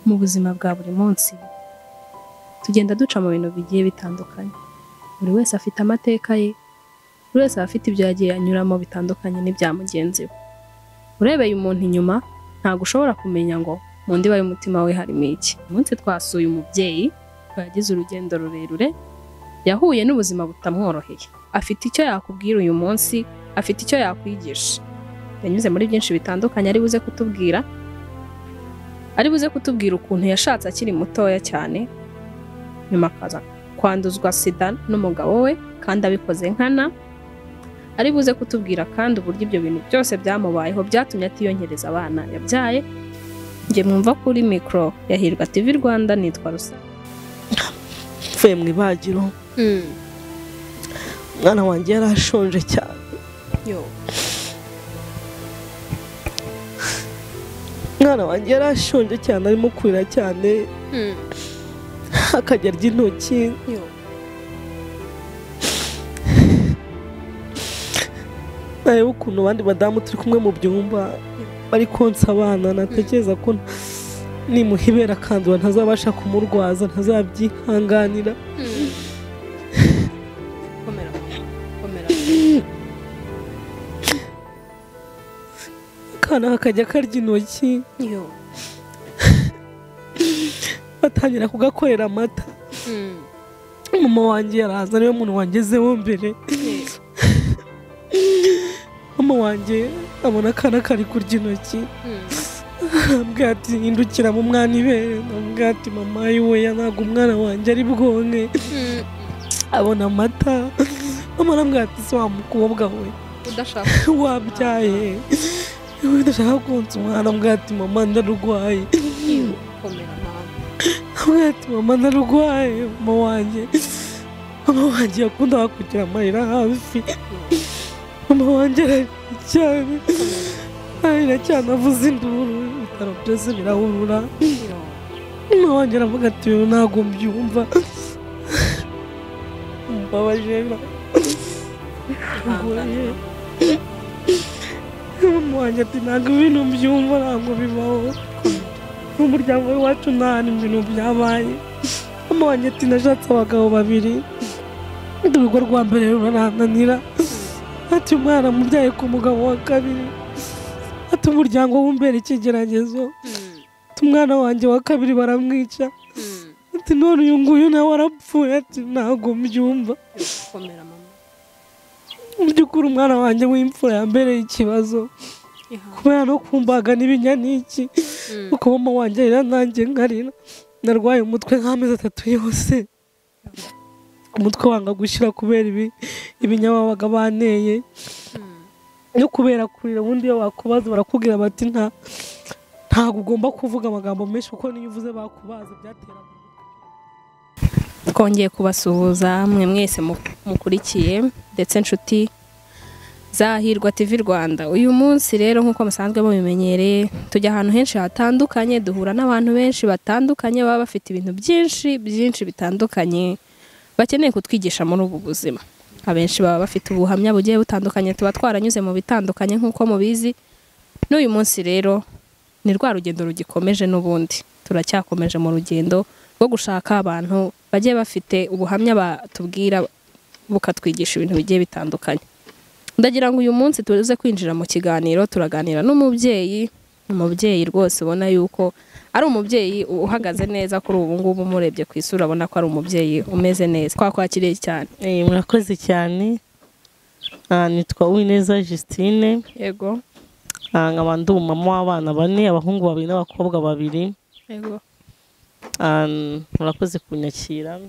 mu buzima bwa buri munsi tugenda duca mu bintu bigiye bitandukanye. Buri wese afite amateka ye, buri wese afite ibyo yagiye anyuramo bitandukanye n'ibya mugenzi we. Urebeye umuntu inyuma ntabwo ushobora kumenya ngo mu ndiba y'umutima we harimo iki. Umunsi twasuye umubyeyi yagize urugendo rurerure, yahuye n'ubuzima butamworoheye. Afite icyo yakubwira uyu munsi, afite icyo yakwigisha. Yanyuze muri byinshi bitandukanye ari buze kutubwira ukuntu yashatse akiri mutoya cyane, nyuma akaza kwanduzwa sida n'umugabo we kandi abikoze nkana. Ari buze kutubwira kandi uburyo ibyo bintu byose byamubayeho byatumye atiyongereza abana yabyaye. Njye mwumva kuri mikro ya Hirwa TV Rwanda, nitwa Rusa. Mvuye mu ibagiro, umwana wanjye yarashonje cyane. Umwana wanjye yarashonje cyane, arimo kurira cyane, akajya arya intoki. Nareba ukuntu abandi badamu turi kumwe mu byumba bari konsa abana, natekereza ko nimuhibera akandura ntazabasha kumurwaza, ntazabyihanganira. Akana kakajya karya intoki, batangira kugakorera amata. Mama wanjye yaraza, ariwe muntu wangezeho mbere. Mama wanjye abona akana kari kurya intoki, arambwira ati hindukira mu mwana ibere. Arambwira ati mama yiwe ntabwo umwana wanjye ari bwonke. Abona amata. Mama arambwira ati se wa mukobwa we Udashaka wabyaye udashaka konsa umwana. Arambwira ati mama ndarwaye. Arambwira ati mama ndarwaye. Mama wanjye yakundaga kugira amarira hafi. Mama wanjye aracyane, aracyane avuza induru, ibitaro byose birahurura. Mama wanjye aravuga ati ntabwo mbyumva. Mbabaje. Mama wanjye ati ntabwo ibintu mbyumva, ntabwo bibaho. Mu muryango wacu nta ibintu byabaye. Mama wanjye ati nashatse abagabo babiri, urugo rwa mbere rurananira. Ati umwana mubyaye ku mugabo wa kabiri. Ati umuryango w'umbera ikigeragezo. Ati umwana wanjye wa kabiri baramwica. Ati none uyu nguyu nawe warapfuye. Ati ntabwo mbyumva. Mu by'ukuri umwana wanjye w'imfura yambereye ikibazo, kubera no kumbaga n'ibinya n'iki. Kuko mama wanjye arira nanjye nkarira. Narwaye umutwe nk'amezi 3 yose. Umutwe wanga gushyira kubera ibinya babaga baneye. No kubera kurira, ubundi iyo bakubaza barakubwira bati ntabwo ugomba kuvuga amagambo menshi kuko niyo uvuze bakubaza byatera. Twongeye kubasuhuza mwe mwese mukurikiye ndetse inshuti za Hirwa TV Rwanda. Uyu munsi rero nkuko musanzwe mubimenyereye, tujya ahantu henshi hatandukanye, duhura n'abantu benshi batandukanye baba bafite ibintu byinshi bitandukanye bakeneye kutwigisha muri ubu buzima. Abenshi baba bafite ubuhamya bugiye butandukanye, tuba twaranyuze mu bitandukanye nkuko mubizi. N'uyu munsi rero ni rwa rugendo rugikomeje, n'ubundi turacyakomeje mu rugendo rwo gushaka abantu bagiye bafite ubuhamya batubwira bukatwigisha ibintu bigiye bitandukanye. Ndagira ngo uyu munsi tuze kwinjira mu kiganiro, turaganira n'umubyeyi, umubyeyi rwose ubona yuko ari umubyeyi uhagaze neza kuri ubu ngubu. Murebye ku isura abona ko ari umubyeyi umeze neza. Twakwakiriye cyane. Murakoze cyane. Nitwa Uwineza Justine. Yego. Nkaba ndi umumama w'abana 4, abahungu 2 n'abakobwa 2. Yego. Murakoze kunyakira.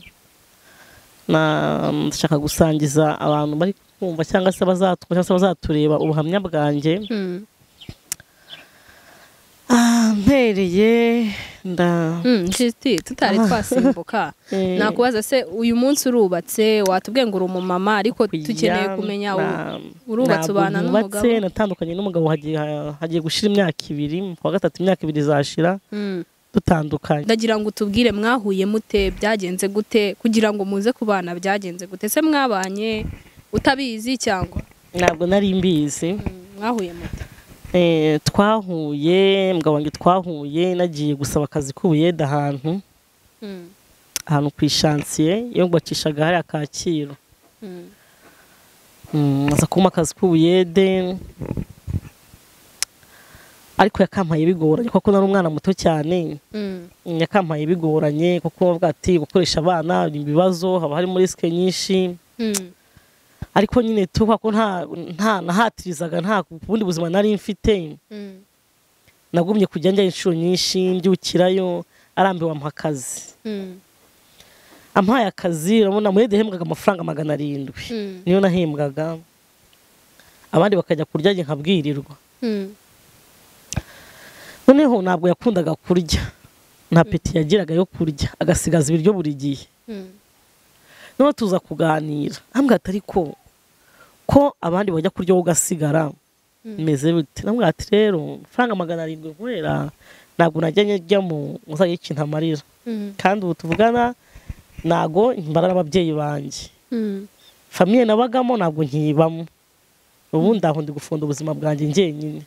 Ndashaka gusangiza abantu bari kumva cyangwa se bazatureba ubuhamya bwanjye. Mpereye Jiti tutari twasimbuka, nakubaza se uyu munsi urubatse, watubwiye ngo uri umumama, ariko tukeneye kumenya urubatse ubana n'umugabo. Natandukanye n'umugabo hagiye gushira imyaka 2, kwa gatatu imyaka 2 izashira dutandukanye. Ndagira ngo tubwire mwahuye mute, byagenze gute kugira ngo muze kubana, byagenze gute? Se mwabanye utabizi cyangwa? Ntabwo nari mbizi. Mwahuye mute? twahuye mugabo wanjye twahuye nagiye gusaba akazi k'ubuyede ahantu ku ishansiye iyo bacishaga hariya Kacyiru aza kumpa akazi k'ubuyede ariko yakampaye bigoranye kuko nari umwana muto cyane yakampaye bigoranye kuko bavuga ati gukoresha abana ibibazo haba harimo risike nyinshi ariko nyine tuba ko nta nahatirizaga nta bundi buzima nari mfite nagumye kujya njya inshuro nyinshi mbyukirayo arambiwe ampa akazi ampaye akazi urabona muri dehembwaga amafaranga 700 niyo nahembwaga abandi bakajya kurya njye nkabwirirwa noneho ntabwo yakundaga kurya nta peti yagiraga yo kurya agasigaza ibiryo buri gihe noneho tuza kuganira ambwira ati ariko ko abandi bajya kurya wowe ugasigara meze bite namwira ati rero amafaranga 700 nkorera ntabwo najyanye njyamo uzajya ikintu amarira kandi ubu tuvugana ntago mbara n'ababyeyi banjye famiye nabagamo ntabwo nkibamo ubundi aho ndi gufunda ubuzima bwanjye njyenyine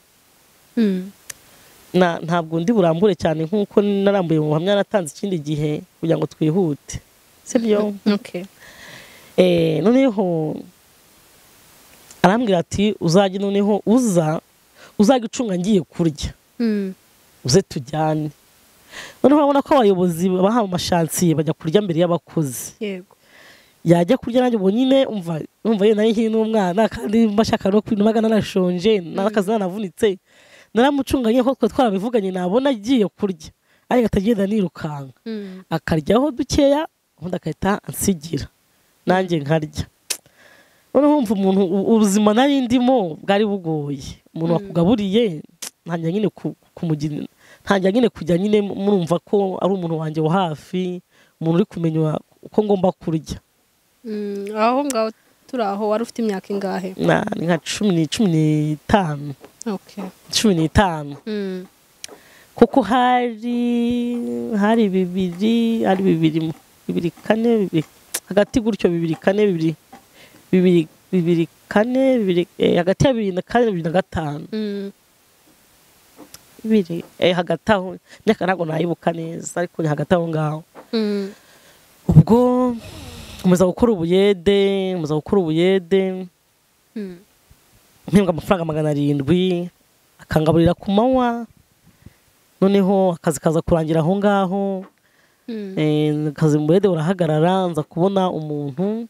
ntabwo ndi burambure cyane nk'uko narambuye mu buhamya natanze ikindi gihe kugira ngo twihute sibyo noneho arambwira ati uzajye noneho uzajya ucunga ngiye kurya uze tujyane noneho urabona ko abayobozi baha amashansiye bajya kurya mbere y'abakozi yajya kurya nanjye ubwo nyine umva ye nari nkiri n'umwana kandi mbashaka no kwinumagana nashonje n'akazi nanavunitse naramucunganye ko twarabivuganye nabona agiye kurya ariko atagenda nirukanga akaryaho dukeya ubundi akahita ansigira nanjye nkarya noneho umva umuntu ubuzima nari ndimo bwari bugoye umuntu wakugaburiye ntangira nyine kumugira ntangira nyine kujya nyine murumva ko ari umuntu wanjye wo hafi umuntu uri kumenya uko ngomba kurya aho ngaho turi aho wari ufite imyaka ingahe nka 15 15 kuko hari bibiri kane hagati gutyo 2 4 2 4 hagati ya 2 na 4 na 5 biri hagati aho myaka ntabwo nayibuka neza ariko ni hagati aho ngaho ubwo muza gukora ubuyede mpembwa amafaranga 700 akangaburira ku manywa noneho akazi kaza kurangira aho ngaho akazi mu buyede urahagarara nza kubona umuntu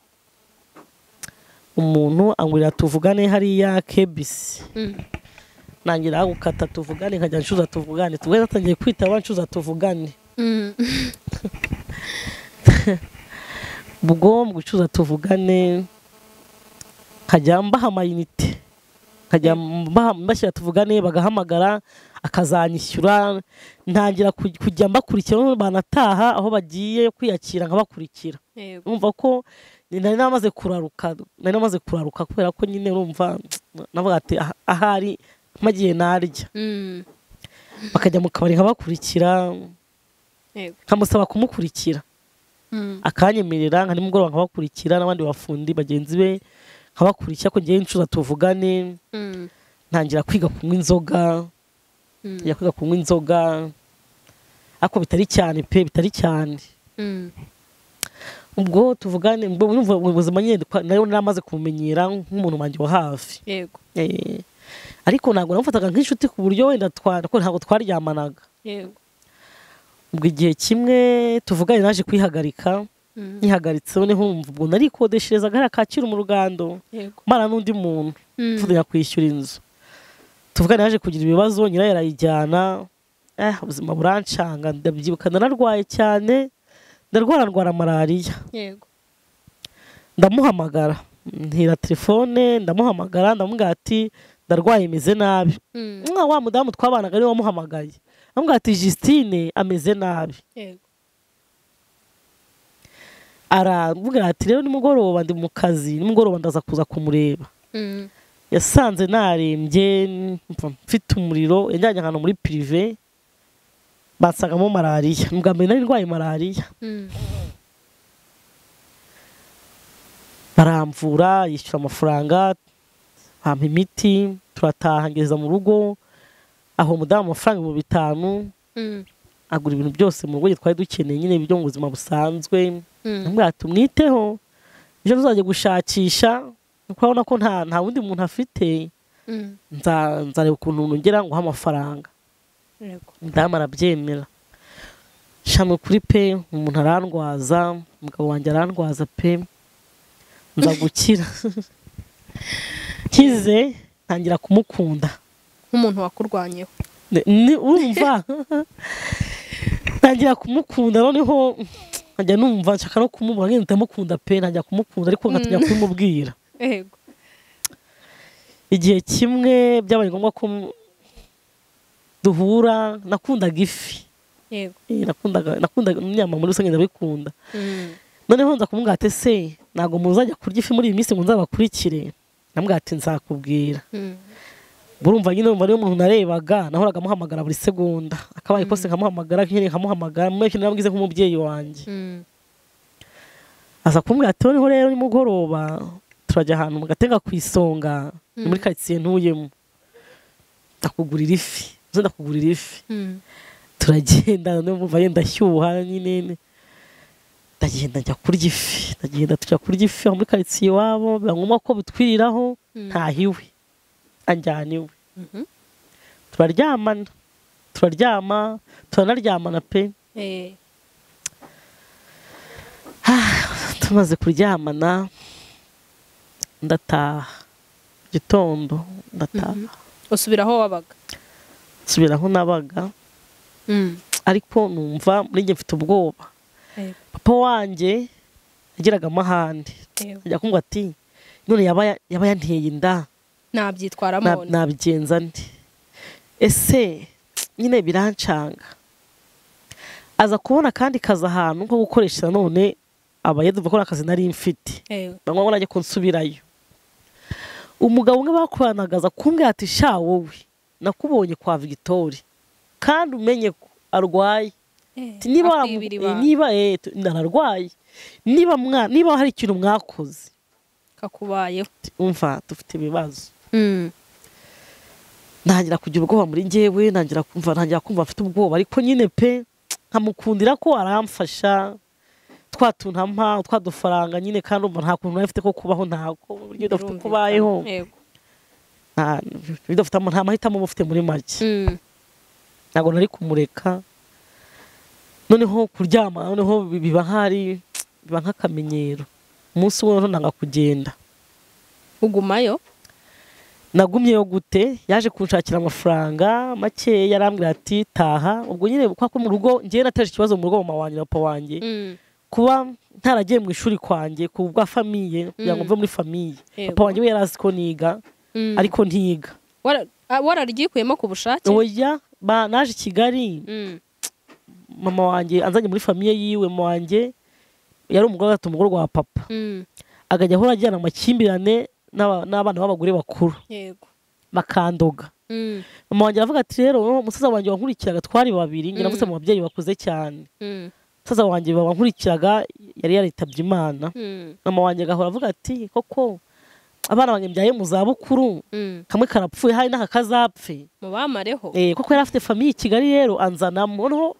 angurira tuvugane hariya kebisi nangira gukata tuvugane nkajya nshuza tuvugane tugeze atangiye kwita abanshuza tuvugane ubwo mu gucuza tuvugane nkajya mbaha amayinite nkajya mbashyira tuvugane bagahamagara akazanyishyura ntangira kujya mbakurikira banataha aho bagiye kwiyakira nkabakurikira urumva ko nari namaze kuraruka kubera ko nyine urumva navuga ati ahari magiye narya bakajya mu kabari nkabakurikira nkamusaba kumukurikira akanyemerera nka nimugoroba nkabakurikira n'abandi bafundi bagenzi be nkabakurikira ko ngiye inshuza tuvugane ntangira kwiga kunywa inzoga ariko bitari cyane bitari cyane ubwo tuvugane mu buzima nyine nayo namaze kumenyera nk'umuntu wanjye wa hafi ariko ntabwo namufataga nk'inshuti ku buryo wenda ntabwo twaryamanaga ubwo igihe kimwe tuvugane naje kwihagarika nkihagaritse noneho ubwo narikodesherezaga hariya Kacyiru mu Rugando mara n'undi muntu mfudanya kwishyura inzu tuvugane naje kugira ibibazo nyirayo arayijyana ubuzima burancanga ndabyibuka nararwaye cyane ndarwara malariya ndamuhamagara ntira telefone ndamuhamagara ndamubwira ati ndarwaye imeze nabi wa mudamu twabanaga ariwe wamuhamagaye amubwira ati Justine ameze nabi aravuga ati rero nimugoroba ndi mu kazi nimugoroba ndaza kuza kumureba yasanze narembye mfite umuriro yajyanye ahantu muri privé bansangamo malariya mbwa mbere nari ndwaye malariya baramvura yishyura amafaranga bampa imiti turataha ngeza mu rugo aho umudamu amafaranga 5,000 agura ibintu byose mu rugo twari dukeneye nyine ibyo mu buzima busanzwe namwe tumwiteho ejo tuzajya gushakisha ukabona ko nta wundi muntu afite nzareba ukuntu ngera ngo amafaranga umudamu arabyemera shano kuri pe umuntu arandwaza umugabo wanjye arandwaza pe nza gukira kize ntangira kumukunda nk'umuntu wakurwanyeho urumva ntangira kumukunda noneho nkajya numva nshaka no kumubona nyine ndamukunda pe ntajya kumukunda ariko nkatinya kumubwira yego igihe kimwe byabaye ngombwa ko duhura nakundaga ifi yego nakundaga inyama muri rusange ndabikunda noneho nza kumubwira ati se ntabwo muzajya kurya ifi muri iyi minsi ngo nzabakurikire namubwira ati nzakubwira burumva nyine umva niyo muntu narebaga nahoraga muhamagara buri segonda akabaye kose nkamuhamagara nkene nkamuhamagara mwe kintu nabwize nk'umubyeyi wanjye aza kumbwira ati noneho rero nimugoroba turajya ahantu mu Gatenga ku Isonga muri quartier ntuyemo ndakugurira ifi turagenda numva yenda shyuha nyine ndagenda njya kurya ifi tujya kurya ifi muri quartier wabo bangomba ko butwiriraho ntahiwe anjyana iwe turanaryamana pe tumaze kuryamana ndataha gitondo ndataha usubira aho wabaga nsubira aho nabaga ariko numva muri njye mfite ubwoba papa wanjye yagiraga amahane ajya kumbwira ati none yaba yanteye inda nabyitwaramo nabigenza ndi ese nyine birancanga aza kubona kandi kaza ahantu nko gukoresha none abayede bakora akazi nari mfite bamwe ngo najye kunsubirayo umugabo umwe bakuranagaza kumbwira ati sha wowe nakubonye kwa Victoria kandi umenye ko arwaye niba nararwaye niba hari ikintu mwakoze kakubayeho umva dufite ibibazo ntangira kugira ubwoba muri njyewe ntangira kumva mfite ubwoba ariko nyine pe nkamukundira ko aramfasha twatuntampa twadufaranga nyine kandi umva nta kuntu nafite ko kubaho ntako buryo dufite kubayeho nta mahitamo mufite muri make ntabwo nari kumureka noneho kuryama noneho biba nk'akamenyero umunsi umwe nanga kugenda ugumayo nagumyeyo gute yaje kunshakira amafaranga make yarambwira ati taha ubwo nyine kwa mu rugo ngiye nateje ikibazo mu rugo mama wanjye na papa wanjye kuba ntaragiye mu ishuri kwanjye ku bwa famiye kugira ngo mve muri famiye papa wanjye we yarazi ko niga ariko ntiga wararyikuyemo ku bushake oya naje i Kigali mama wanjye anzanye muri famiye yiwe mama wanjye yari umugore gatatu umugore wa papa akajya ahora ajyana amakimbirane n'abana b'abagore bakuru bakandoga mama wanjye aravuga ati rero umusaza wanjye wankurikiraga twari babiri njye navuze mu babyeyi bakuze cyane umusaza wanjye wankurikiraga yari yaritabye Imana mama wanjye agahora avuga ati koko abana banjye mbyaye mu zabukuru kamwe karapfuye hari n'aka kazapfe mubamareho koko yari afite famiye i Kigali rero anzanamo noneho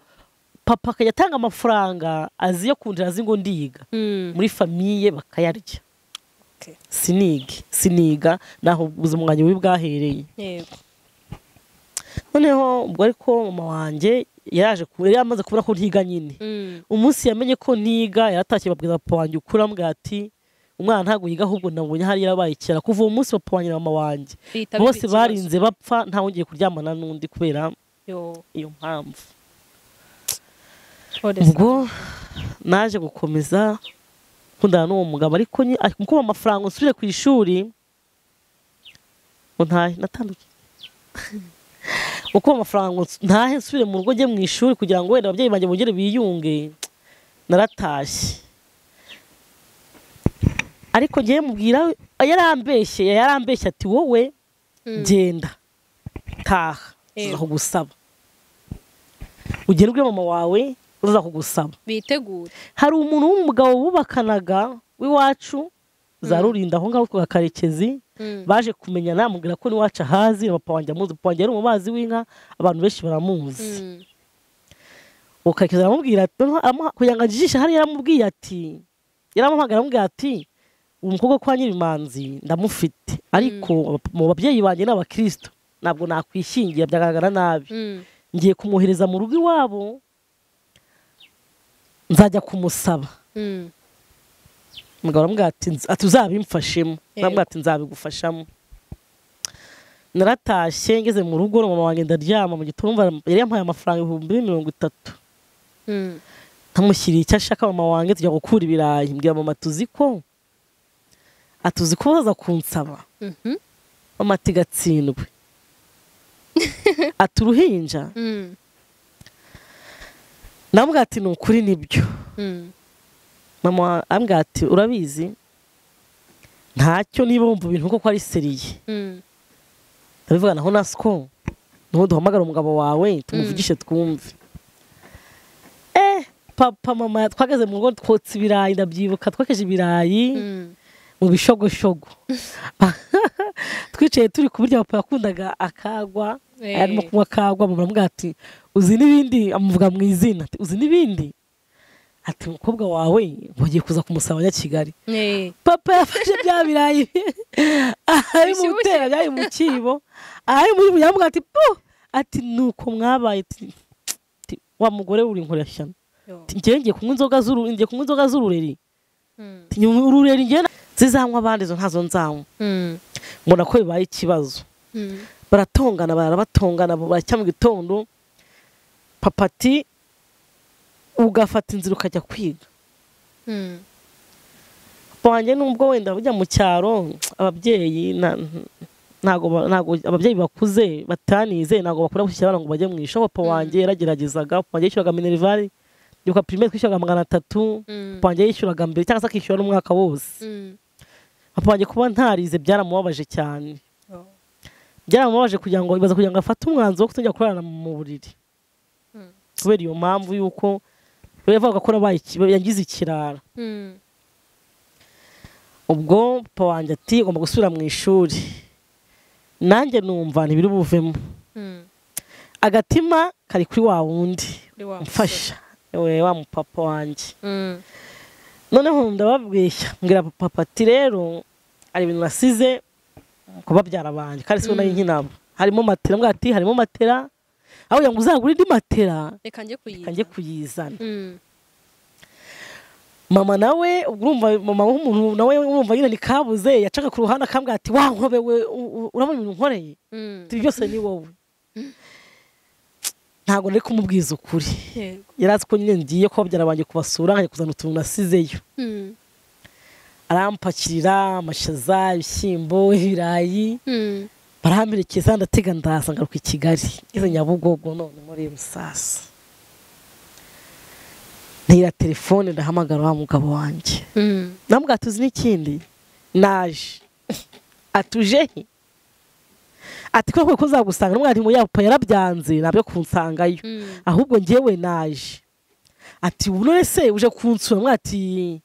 papa akajya atanga amafaranga aziyo kundira azi ngo ndiga muri famiye bakayarya siniga naho ubuzima bwanjye bubi bwahereye noneho ubwo ariko mama wanjye yari amaze kubona ko ntiga nyine umunsi yamenye ko ntiga yaratashye babwira papa wanjye ukuri ambwira ati umwana ntabwo yiga ahubwo nabonye hari yarabaye kera kuva uwo munsi papa wanjye na mama wanjye bose barinze bapfa ntawongeye kuryamana n'undi kubera iyo mpamvu ubwo naje gukomeza kundana n'uwo mugabo ariko mukuba amafaranga nsubire ku ishuri natandukanye mukuba amafaranga ntahe nsubire mu rugo njye mu ishuri kugira ngo wenda ababyeyi banjye bongere biyunge naratashye ariko ngiye mubwira yarambeshye ati wowe genda taha uzaho gusaba ugenda ubwira mama wawe uza kugusaba bitegure hari umuntu w'umugabo bubakanaga w'iwacu za Rurinda aho ngaho kwa Karekezi baje kumenya namubwira ko niwaca hazi papa wanjye amuzi. Papa wanjye ari umubazi w'inka abantu benshi baramuzi. Karekezi aramubwira ati kugira ngo ajijishe hari yaramubwiye ati yaramuhamagara aramubwira ati umukobwa kwa Nyirimanzi ndamufite ariko mu babyeyi banjye n'abakristo ntabwo nakwishingira byagaragara nabi. Ngiye kumuhereza mu rugo iwabo nzajya kumusaba. Umugabo aramubwira ati uzabimfashemo. Aramubwira ati nzabigufashamo. Naratashye ngeze mu rugo mama wanjye ndaryama mu gitondo yari yampaye amafaranga 30. Ntamushyiriye icyo ashaka mama wanjye tujya gukura ibirayi. Mbwira mama tuzi ko baza kunsaba. Mama ati gatsindwe. Ati uruhinja. Namubwira ati ni ukuri nibyo. Mama ambwira ati urabizi ntacyo niba wumva ibintu koko ari seriye. Ndabivuga naho nasiko nuho duhamagara umugabo wawe tumuvugishe twumve. Papa mama twageze mu rugo twotsa ibirayi ndabyibuka twakeje ibirayi mu bishogoshogo. Twicaye turi kuburya papa yakundaga akagwa arimo kunywa akagwa. Mama aramubwira ati uzi n'ibindi amuvuga mu izina ati uzi n'ibindi ati umukobwa wawe wagiye kuza kumusaba Nyakigali. Papa yafashe bya birayi ari mu mutera byari mu kibo ari muri yamubwira ati ati nuko mwabaye wa mugore uri nkorashyana. Ngiye kunywa inzoga z'urureri. Urureri ngiye zizanywa abandi zo ntazo nzanywa. Mbona ko bibaye ikibazo. Baratongana baracya mu gitondo. Papa ati ugafata inzira ukajya kwiga. Papa wanjye nubwo wenda ujya mu cyaro ababyeyi ntago ababyeyi bakuze batanize ntago bakora gushyira abana ngo bajye mu ishuri. Papa wanjye yarageragezaga. Papa wanjye yishyuraga minerivare yuko primaire twishyuraga 300. Papa wanjye yishyuraga mbere cyangwa se akishyura n'umwaka wose. Papa wanjye kuba ntarize byaramubabaje cyane. Byaramubabaje kugira ngo afate umwanzuro wo kutongera kurarana mu buriri. Kubera iyo mpamvu yuko yavuga ko yagize ikirara. Ubwo papa wanjye ati ngomba gusubira mu ishuri. Nanjye numva ntibiri buvemo. Agatima kari kuri wa wundi mfasha wa mupapa wanjye. Noneho ndababwishya mbwira papa ati rero ari ibintu nasize kuba byarabanje kandi sibo nari nkinabo. Harimo matera mbwa ati harimo matera aho yangu uzagura indi matera reka njye kuyizana. Mama nawe urumva mama w'umuntu nawe urumva nyine ni kabuze yacaga ku ruhande akambwa ati wa nkobe we urabona ibintu nkoreye byose ni wowe. Ntago nari kumubwiza ukuri. Yarazi ko nyine ngiye ko byarabanje kubasura nkajya kuzana utuntu nasizeyo. Arampakirira amashaza ibishyimbo ibirayi. Barahamperekeza ndatega ndaza ngaruka i Kigali ize Nyabugogo none muri Musasa. Ntira telefone ndahamagara wa mugabo wanjye. Namubwira tuzi n'ikindi naje atuje ati ko uzagusanga n'umwana ati mu yapa yarabyanze nabyo kunsangayo ahubwo ngewe naje. Ati ubu none se uje kunsura mwati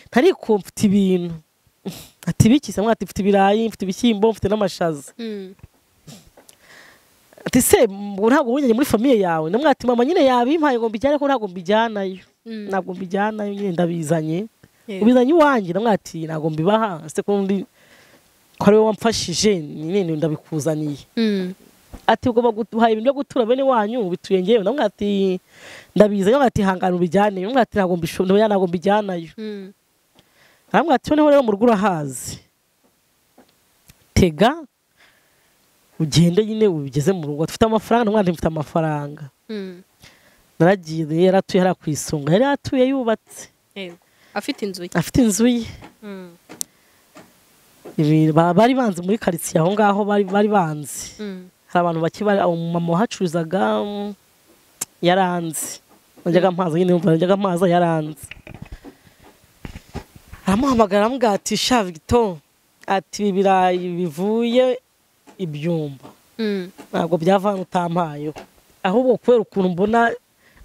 ntari ko mfite ibintu. Ati bikise mwati mfite ibirayi mfite ibishyimbo mfite n'amashaza. Ati se ntabwo wunyenye muri famille yawe namwati mama nyine yabimpaye ngo mbijyane ko ntabwo mbijyanayo. Ntabwo mbijyanayo nyine ndabizanye. Ubizanye iwanjye namwati ntabwo mbibaha se ko ndi ko ari we wamfashije nyine ndabikuzaniye. Ati ubwo baguhaye ibintu byo gutura bene wanyu bituye ngewe namwati ndabizanye namwati hangana ubijyane namwati ntabwo mbishobora ntabwo mbijyanayo. Namwati noneho rero mu rugo urahazi tega ugende nyine ubigeze mu rugo dufite amafaranga namwati mfite amafaranga. Naragiye yaratuye hara kwisonga yari atuye yubatse afite inzu ye. Bari banze muri quartier aho ngaho bari banze. Hari abantu baki bari mama hacuruzaga yaranze. Najyaga mpaza nyine najyaga mpaza yaranze. Aramuhamagara ambwira ati sha Victor ati ibirayi bivuye ibyumba. Ntabwo byavana utampayo. Ahubwo kubera ukuntu mbona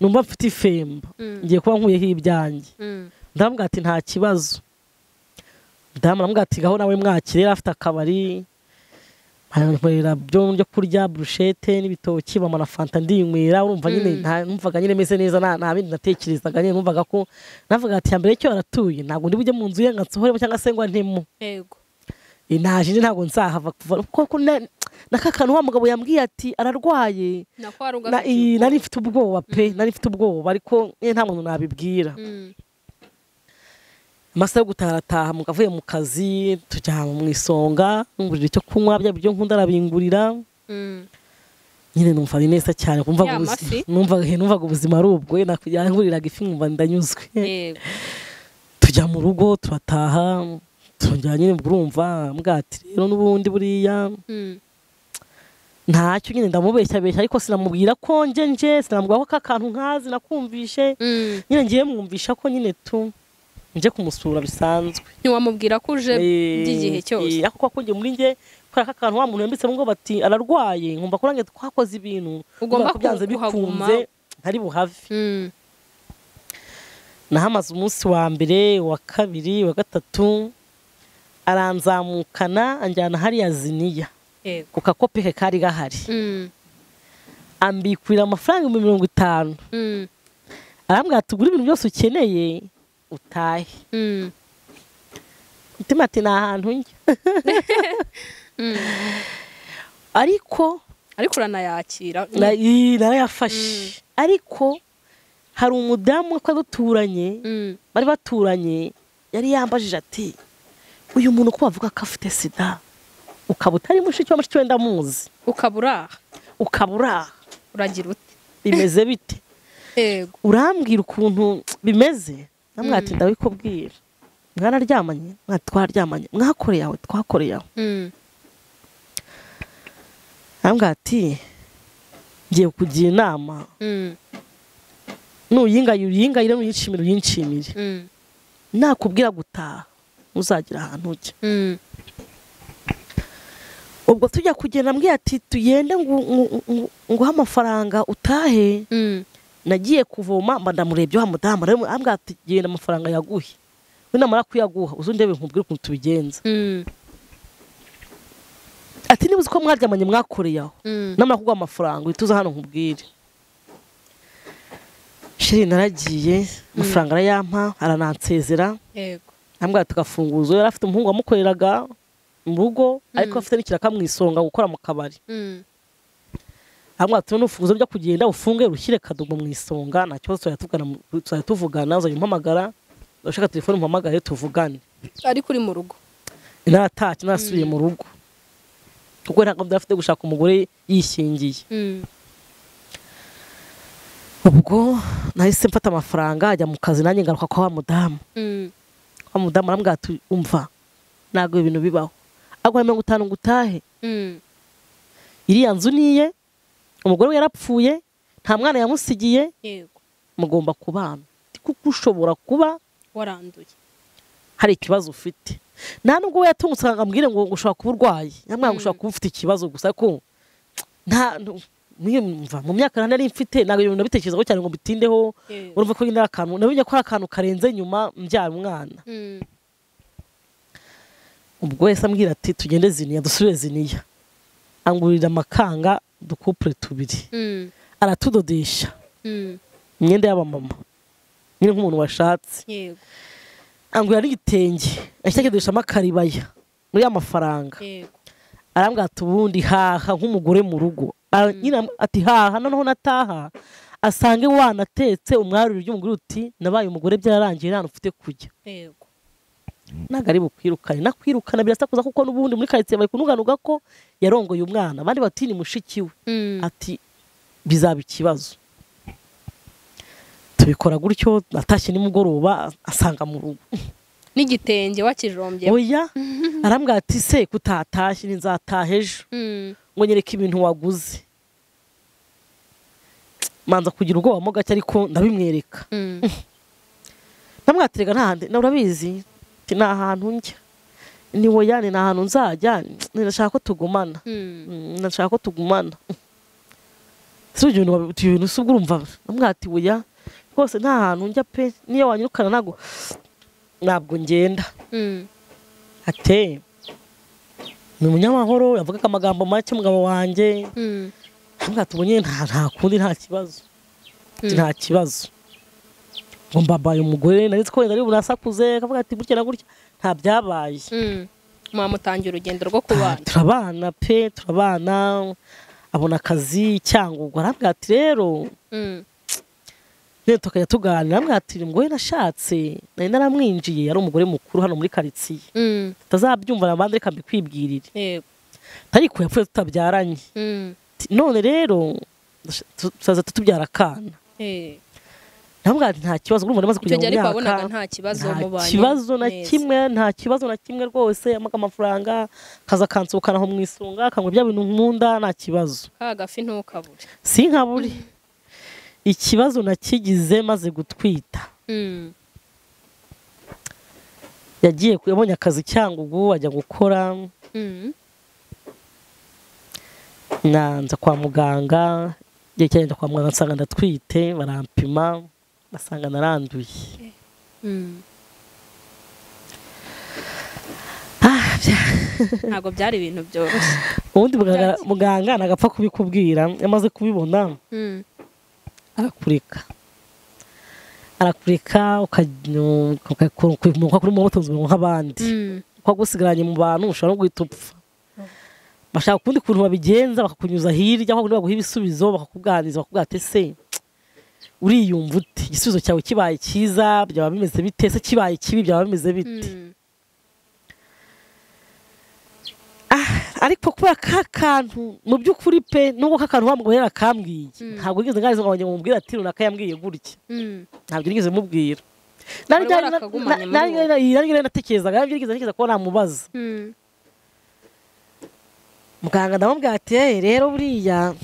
numva mfite ifemba ngiye kuba nkuyeho ibyanjye. Ndambwira ati nta kibazo mudamu aramubwira ati gaho nawe mwakire, yari afite akabari bankorera byo kurya brushette n'ibitoki bamana fanta ndinywera. Urumva nyine numvaga nyine meze neza, nta bindi natekerezaga nyine, numvaga ko navuga ati yambere cyo aratuye ntabwo ndi bujye mu nzu ye ngatsohore cyangwa se ngo ntemu. Yego. Naje ntabwo nzahava kuva kuko nakakanu wa mugabo yambwiye ati ararwaye. Nari mfite ubwoba pe, nari mfite ubwoba ariko nta muntu nabibwira. Amasaha yo gutarataha mugavuye mu kazi tujya mu isonga ngurira icyo kunywa bya byo nkunda arabingurira. Nyine numva ari neza cyane numvaga ubuzima ari ubwo nakujyanguriraga ifi nkumva ndanyuzwe. Tujya mu rugo turataha tongera nyine urumva mbwati rero n'ubundi buriya ntacyo nyine ndamubeshya ariko sinamubwira ko nje sinamubwira ko akantu nkazi nakumvishe. Nyine ngiye mwumvisha ko nyine nje kumusura bisanzwe. Ntiwamubwira ko uje by'igihe cyose ako ko nje muri nje kora akantu wa muntu yambitse ngo bati ararwaye nkumva ko nange twakoze ibintu ugomba kubyanze bikunze ntari buhave. Nahamaze umunsi wa mbere wa kabiri wa gatatu aranzamukana anjyana hariya Ziniya ku kakopi ke kari gahari. Ambikwira amafaranga 50. Arambwira tugura ibintu byose ukeneye utahe. Mutima ati nta hantu njya. Ariko uranayakira. Narayafashe. Ariko hari umudamu ko duturanye bari baturanye yari yambajije ati uyu muntu ko bavuga ko afite sida ukaba utari mushiki wa mushiki wenda muzi ukabura uragira ute bimeze bite? Urambwira ukuntu bimeze namwati ndabikubwira. Mwararyamanye twaryamanye mwakoreye aho twakoreye aho. Ambwira ati ngiye kugira inama nuyingayire uyinshimire nakubwira gutaha uzagira ahantu ujya. Ubwo tujya kugenda mbwira ati tugende nguha amafaranga utahe. Nagiye kuvoma mba ndamurebye wa mudamu ambwira ati genda amafaranga yaguhe we namara kuyaguha uzundebe nkubwire ukuntu tubigenza. Ati nibuze ko mwaryamanye mwakoreye aho namara kuguha amafaranga uhita uza hano nkubwire. Sheri naragiye amafaranga arayampa aranansezera. Ambwira tugafunguzo yari afite umuhungu wamukoreraga mu rugo ariko afite n'ikiraka mu isonga gukora mu kabari. Ambwira tuno ufunguzo byo kugenda ufunge rushyire kadogo mu isonga nta kibazo tuvugana uzaye umpamagara ushaka telefone umpamagare tuvugane. Ariko uri mu rugo naratashye nasubiye mu rugo kuko ntabwo ndafite gushaka umugore yishingiye. Ubwo nahise mfata amafaranga ajya mu kazi nanjye ngaruka kwa wa mudamu. Wa mudamu arambwira ati umva ntabwo ibintu bibaho agwa 50 ngutahe. Iriya nzu niye umugore we yarapfuye nta mwana yamusigiye. Mugomba kubana kuko ushobora kuba waranduye hari ikibazo ufite. Nta nubwo we yatungutse ngambwire ngo ushobora kuba urwaye nyamara ushobora kuba ufite ikibazo gusa ko nta mva mu myaka nari mfite ntabwo ibintu nabitekerezaho cyane ngo bitindeho. Urumva ko nyine akantu nabonye ko akantu karenze nyuma mbyara umwana. Ubwo wese ambwira ati tugende Ziniya dusubire Ziniya angurira amakanga dukupure tubiri. Aratudodesha imyenda y'abamama nyine nk'umuntu washatse. Angurira n'igitenge ashyakedesha amakaribayya muri amafaranga. Arambwira ati ubundi haha nk'umugore mu rugo. Nyine ati haha noneho nataha asange wanatetse umwarurira ry'umugore uti nabaye umugore byararangiye nta ufite kujya. Nagari bukwirukane nakwirukana birasakuza kuko n'ubundi muri karitsiye bari kunuganuga ko yarongoye umwana abandi bati ni mushiki we. Ati bizaba ikibazo. Tubikora gutyo natashye nimugoroba asanga mu rugo n'igitenge wakijombye. Oya arambwira ati se kutatashye nzataha ejo ngo nyereke ibintu waguze. Manza kugira ubwoba mo gake ariko ndabimwereka. Namwatirega ntahande urabizi nta hantu njya ni woyane nta hantu nzajya ndashaka ko tugumana. Ndashaka ko tugumana. Suje ibintu subwo urumva namwati woya rwose nta hantu njya pe niyo wanyirukana ntabwo ngenda. ate ni umunyamahoro yavugaga amagambo make umugabo wanjye hamwe tubonye nta kundi nta kibazo nta kibazo ngo mbabaye umugore nari ko ari bunasakuze akavuga ati gutya na gutya nta byabaye mutangira urugendo rwo kubana turabana abona akazi cyangwa arambwira ati rero rero tukajya tuganira arambwira ati ngo we nashatse nari naramwinjiye ari umugore mukuru hano muri karitsiye tutazabyumva n'abandi reka mbikwibwirire ariko yapfuye tutabyaranye none rero tuzaza tutubyara akana nta kibazo urumva maze kujya mu myaka nta kibazo na kimwe rwose amafaranga kaza kansukanaho mu isunga akangwa bya bintu nkunda nta kibazo kagafi ntukabure sinkabure ikibazo nakigize maze gutwita yagiye yabonye akazi Cyangugu ajya gukora nanza kwa muganga cyagenda kwa muganga nsanga ndatwite barampima basanga naranduye ntabwo byari ibintu byoroshye ubundi muganga nagapfa kubikubwira yamaze kubibona arakureka ukajya kuri mutunzi nk'abandi uko gusigaranye mu bantu ushobora no guhita upfa bashaka ukundi kuntu babigenza bakakunyuza hirya aho baguha ibisubizo bakakuganiriza bakubwira ati se uriyumva ute igisubizo cyawe kibaye cyiza byaba bimeze bite se kibaye kibi byaba bimeze bite ariko kubera ka kantu mu by'ukuri pe nubwo kakantu wamubwira akambwiye ntabwo yigeze ngarizo ngo mubwire ati runaka yambwiye gutya ntabwo yigeze mubwira nari natekerezaga nigeze ko namubaza muganga ndamubwira ati rero buriya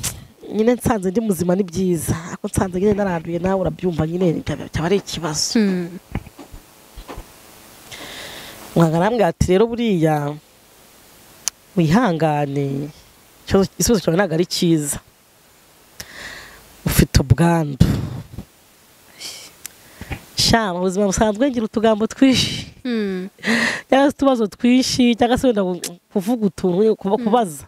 nyine nsanze ndi muzima ni byiza ariko nsanze nyine naranduye nawe urabyumva nyine cyaba ari ikibazo muganga arambwira ati rero buriya wihangane igisubizo cyawe ntabwo ari cyiza ufite ubwandu mu buzima busanzwe ngira utugambo twinshi cyangwa se utubazo twinshi cyangwa se wenda kuvuga utuntu kubaza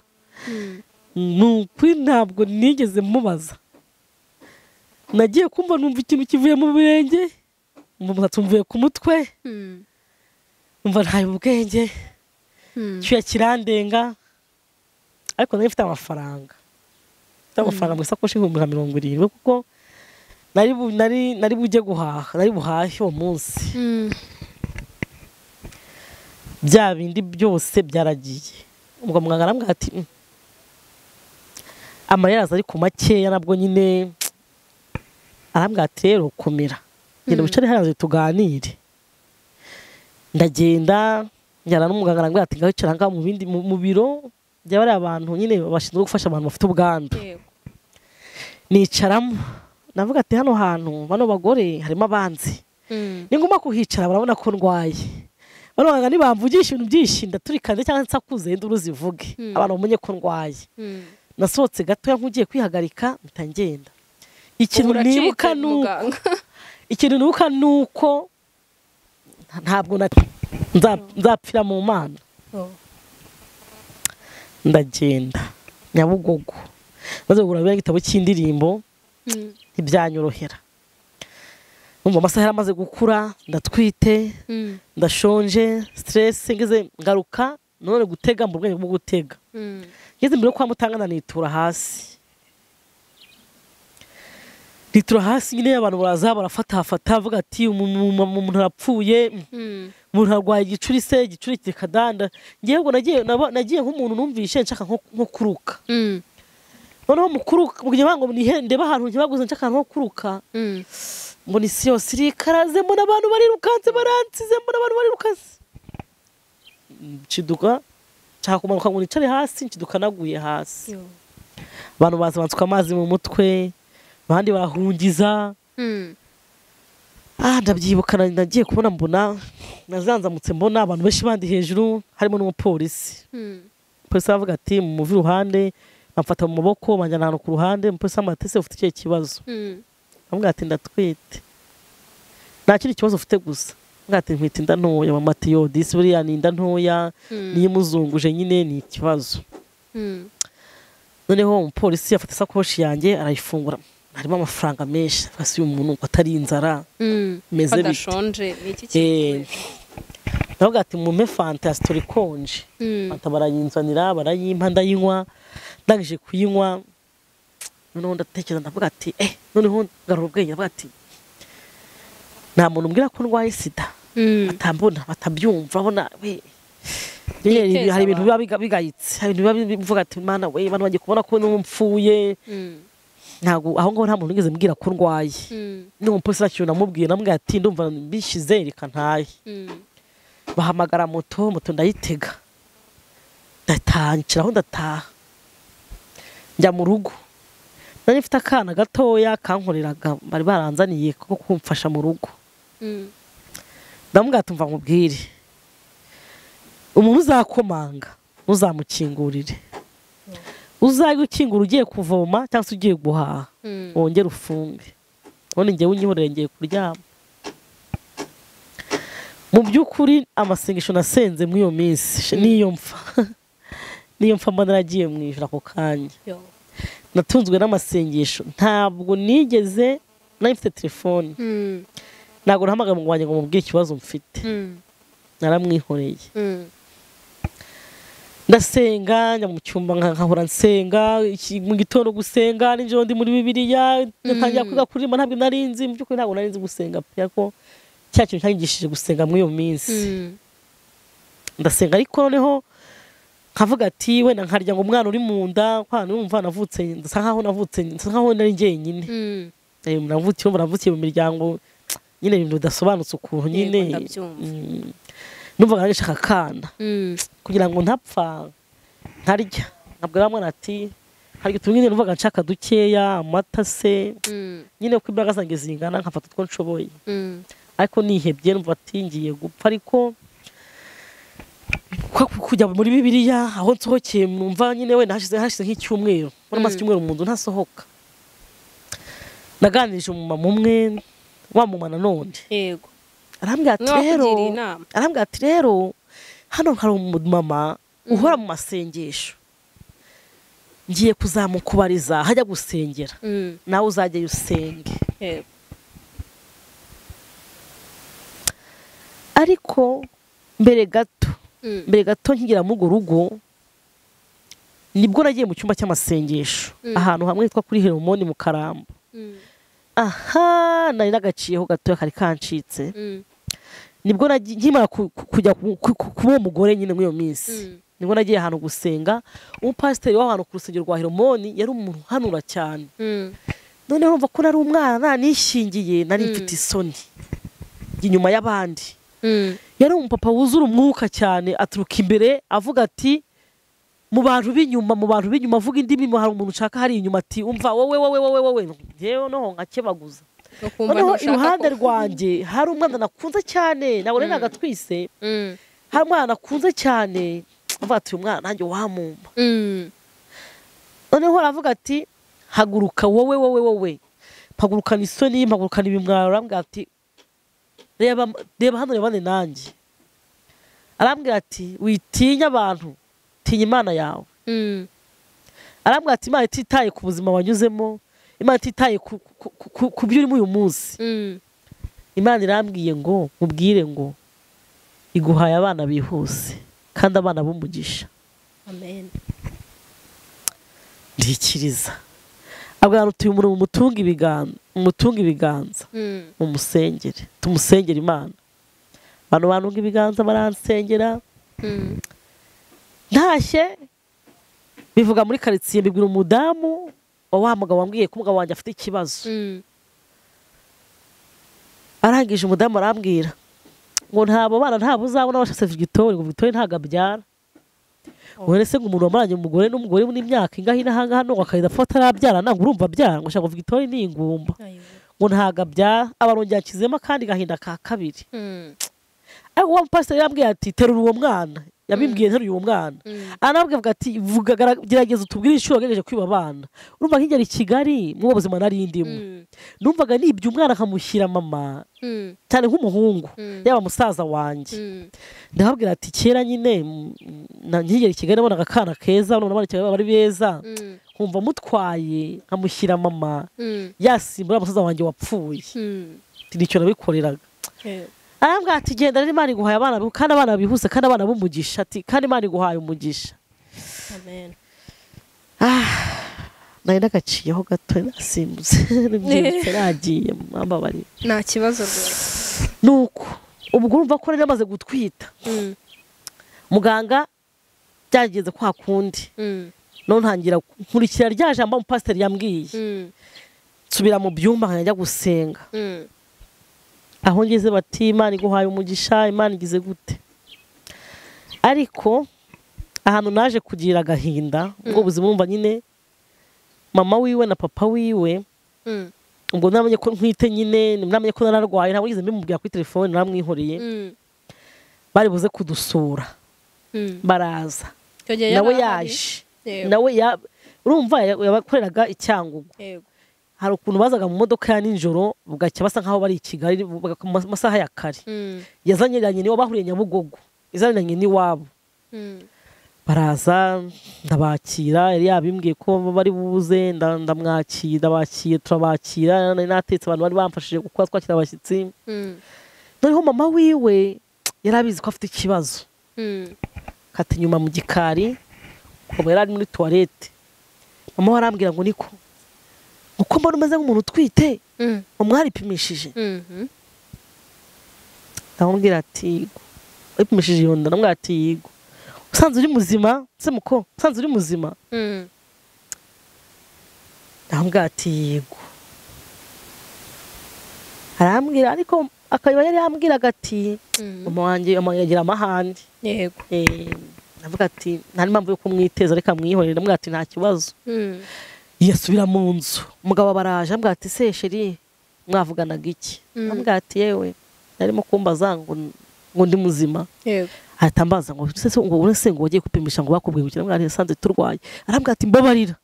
ni ukuri ntabwo nigeze mubaza nagiye kumva numva ikintu kivuye mu birenge umusatsi umvuye ku mutwe numva ntaye ubwenge cyuya kirandenga ariko nari mfite amafaranga mu isakoshi y'ibihumbi nka 70 kuko nari bujye guhaha nari buhahe uwo munsi bya bindi byose byaragiye ubwo muganga arambwira ati amarira aza ari ku makeya nabwo nyine arambwira ati rero komera genda wicare hano tuganire ndagenda njyana n'umuganga arambwira ati ngaho icara ngaho mu biro by'abari abantu nyine bashinzwe gufasha abantu bafite ubwandu nicaramo navuga ati hano hantu bano bagore harimo abanzi ni ngomba kuhicara barabona ko ndwaye bano baganga nibamvugisha ibintu byinshi ndaturikande cyangwa nsakuze induru zivuge abantu bamenye ko ndwaye nasohotse gato nk'ugiye kwihagarika mpita ngenda ikintu nibuka nuko ntabwo nzapfira mu mana ndagenda Nyabugogo maze kugura igitabo cy'indirimbo ntibyanyorohera numva amasaha yaramaze gukura ndatwite ndashonje stress ngeze ngaruka none gutega mu bwenge bwo gutega ngeze mbere kwa mutangana nitura hasi nyine abantu baraza barafata avuga ati umuntu arapfuye umuntu arwaye igicuri kikadanda ngiye ngo nagiye nk'umuntu numvishe nshaka nko kuruka noneho mukuruka mu gihe bango ndeba ahantu nkibaguze nshaka nko kuruka ngo ni siyo sirikaraze mbona abantu barirukanze baransize mbona abantu barirukanze nshiduka nshaka kumanuka ngo nicare hasi nshiduka naguye hasi abantu baza bansuka amazi mu mutwe abandi bahungiza ndabyibuka nagiye kubona mbona nazanzamutse mbona abantu benshi bandi hejuru harimo n'umupolisi polisi aravuga ati muve iruhande bamfata mu maboko banjyana ahantu ku ruhande umupolisi amubwira ati ese ufite ikihe kibazo amubwira ati ndatwite nta kindi kibazo ufite gusa ngati nkwita inda ntoya mama ati yo disi buriya ni inda ntoya niyo imuzunguje nyine ni ikibazo. Noneho umupolisi yafata isakoshi yanjye arayifungura, harimo amafaranga menshi, asi umuntu atari inzara meze bite badashonje niki kintu. Navuga ati mume fanta story konje, fanta barayinzanira barayimpa ndayinywa, ndangije kuyinywa noneho ndatekereza ndavuga ati noneho ngarura ubwenge ndavuga ati nta muntu umbwira ko ndwaye sida atambona batabyumva abona we hari ibintu biba bigayitse, hari ibintu biba bivuga ati mana we abantu bagiye kubona ko numpfuye. Ntago aho ngaho nta muntu ngeze mbwira ko ndwaye. N'umupolisi nacyyo namubwiye namubwiye ati ndumva bishize reka ntaye. Bahamagara moto ndayitega ndatangira aho ndataha njya mu rugo. Nari mfite akana gatoya kankoreraga bari baranzaniye ko kumfasha mu rugo. Ndamubwira tumva nkubwire umuntu uzakomanga uzamukingurire, uzajya ukingura ugiye kuvoma cyangwa se ugiye guhaha wongere ufunge, ubundi njyewe unyihorere ngiye kuryama. Mu by'ukuri amasengesho nasenze muri iyo minsi niyo mpfa mba naragiye mu ijuru ako kanya. Natunzwe n'amasengesho, ntabwo nigeze nari mfite telefone, ntabwo nahamagara ngo wanjye ngo mubwire ikibazo mfite, naramwihoreye. Ndasenga njya mu cyumba nkahora nsenga, mu gitondo gusenga, nijoro ndi muri Bibiliya, ntangira kwiga kuririmba, ntabwo nari nzi, mu by'ukuri ntabwo nari nzi gusenga pe, ariko cya kintu cyanyigishije gusenga muri iyo minsi. Ndasenga ariko noneho nkavuga ati wenda nkarya ngo umwana uri mu nda, kwa numva navutse ndasa nkaho nari njyenyine. Navukiye mu miryango nyine ibintu bidasobanutse ukuntu nyine. Numvaga nshaka akana kugira ngo ntapfa nkarya. Nkabwira mwana ati hari igihe nyine numvaga nshaka dukeya amata se nyine uko imbaraga zanjye zingana nkafata utwo nshoboye. Ariko nihebye numva ati ngiye gupfa, ariko kujya muri Bibiliya aho nsohokeye numva nyine wenda hashize nk'icyumweru, muri maze icyumweru mu nzu ntasohoka. Naganirije umumama umwe wa mama nanone, yego arambwira ati rero hano hari umumama uhora mu masengesho, ngiye kuzamukubariza hajya gusengera, nawe uzajyayo usenge. Ariko mbere gato nkigera mu rugo nibwo nagiye mu cyumba cy'amasengesho ahantu hamwe hitwa kuri Heromoni mu Karambo. Nari nagaciyeho gato kari kancitse. Nibwo nkimara kujya kuba umugore nyine muri iyo minsi, nibwo nagiye ahantu gusenga. Umupasiteri w'ahantu ku rusengero rwa Heromoni yari umuntu uhanura cyane. Noneho urumva ko nari umwana nishingiye, nari mfite isoni inyuma y'abandi. Yari umupapa wuzura umwuka cyane, aturuka imbere avuga ati mu bantu b'inyuma avuga indimi, hari umuntu ushaka hari inyuma ati umva wowe yewe noho nkakebaguza. Noneho iruhande rwanjye hari umwana nakunze cyane, nabwo rero nagatwise, hari umwana nakunze cyane avuga ati uyu mwana nanjye wamumba. Noneho aravuga ati haguruka wowe mpagurukana isoni, mpagurukana ibimwaro. Arambwira ati reba hano rebane nanjye. Arambwira ati witinya abantu, tinya Imana yawe. Arambwira ati Imana ititaye ku buzima wanyuzemo, Imana ititaye ku byo urimo uyu munsi. Imana irambwiye ngo mubwire ngo iguhaye abana bihuse kandi abana b'umugisha. Amen. Ndikiriza abantu tuyu umuntu mutunga ibiganza mumusengere, tumusengere Imana. Abantu banunga ibiganza baransengera. Ntashye bivuga muri karitsiye, mbibwira umudamu wa mugabo wambwiye ko umugabo wanjye afite ikibazo. Arangije umudamu arambwira ngo ntabo bana ntabo uzabona bashatse Victoire, ngo Victoire ntago abyara. Uretse ngo umuntu wamaranye umugore n'umugore n'imyaka ingahina hano akahita afata arabyara, ntabwo urumva abyara, ngo shaka Victoire ni ingumba, ngo ntago abyara. Abarongera akizemo kandi gahinda ka kabiri. Ariko wa pastor yambwiye ati terura uwo mwana, yabimbwiye nteruye uwo mwana anabwira ati vuga gerageza utubwire inshuro wagejeje kwiba abana urumva nkigera i Kigali mu buzima nari ndimo numvaga nibye umwana akamushyira mama cyane nk'umuhungu yaba musaza wanjye ndababwira ati kera nyine nkigera i Kigali nabonaga akana keza none abana cyane bari beza nkumva mutwaye nkamushyira mama yasimbura musaza wanjye wapfuye nicyo nabikoreraga arambwira ati genda rero Imana iguhaye abana kandi abana bihuse kandi abana b'umugisha ati kandi Imana iguhaye umugisha amen nari nagaciyeho gato nasimbutse n'ibyinshi nagiye mambabari nta kibazo rwose nuko ubwo urumva ko rero amaze gutwita muganga byageze kwa kundi none ntangira nkurikira rya jambo umupasiteri yambwiye nsubira mu byumba nkajya gusenga aho ngeze bati Imana iguhaye umugisha Imana igize gute ariko ahantu naje kugira agahinda ubwo buzima umva nyine mama wiwe na papa wiwe ubwo namenye ko ntwite nyine namenye ko nararwaye ntabwo ngize mbimubwira kuri telefone naramwihoreye bari buze kudusura baraza nawe yaje nawe urumva yabakoreraga icyangugu hari ukuntu bazaga mu modoka ya nijoro bugacya basa nkaho bari i Kigali mu masaha ya kare yazanyiranye niwo bahuriye Nyabugogo izaniranye n'iwabo baraza ndabakira yari yabimbwiye ko bari buze ndamwakira turabakira natetse abantu bari bamfashije kuko twakira abashyitsi noneho mama wiwe yari abizi ko afite ikibazo kati nyuma mu gikari kuba yari ari muri toilette mama warambwira ngo niko uko mbona umeze nk'umuntu utwite umwaripimishije ndamubwira ati wipimishije iyo nda ndamubwira ati yego usanze uri muzima se muko usanze uri muzima ndamubwira ati yego arambwira ariko akaba yari yambwiraga ati mama wanjye yagira amahandi yego ndavuga ati nta mpamvu yo kumwiteza reka mwihorere ndamubwira ati nta kibazo yasubira mu nzu umugabo baraje ambwira ati se sheri mwavuganaga iki ambwira ati yewe narimo kumbaza ngo ndi muzima ahita ambaza ngo se ngo urese ngo wagiye kupimisha ngo bakubwiye gukira mwari yasanze turwaye arambwira ati mbabarira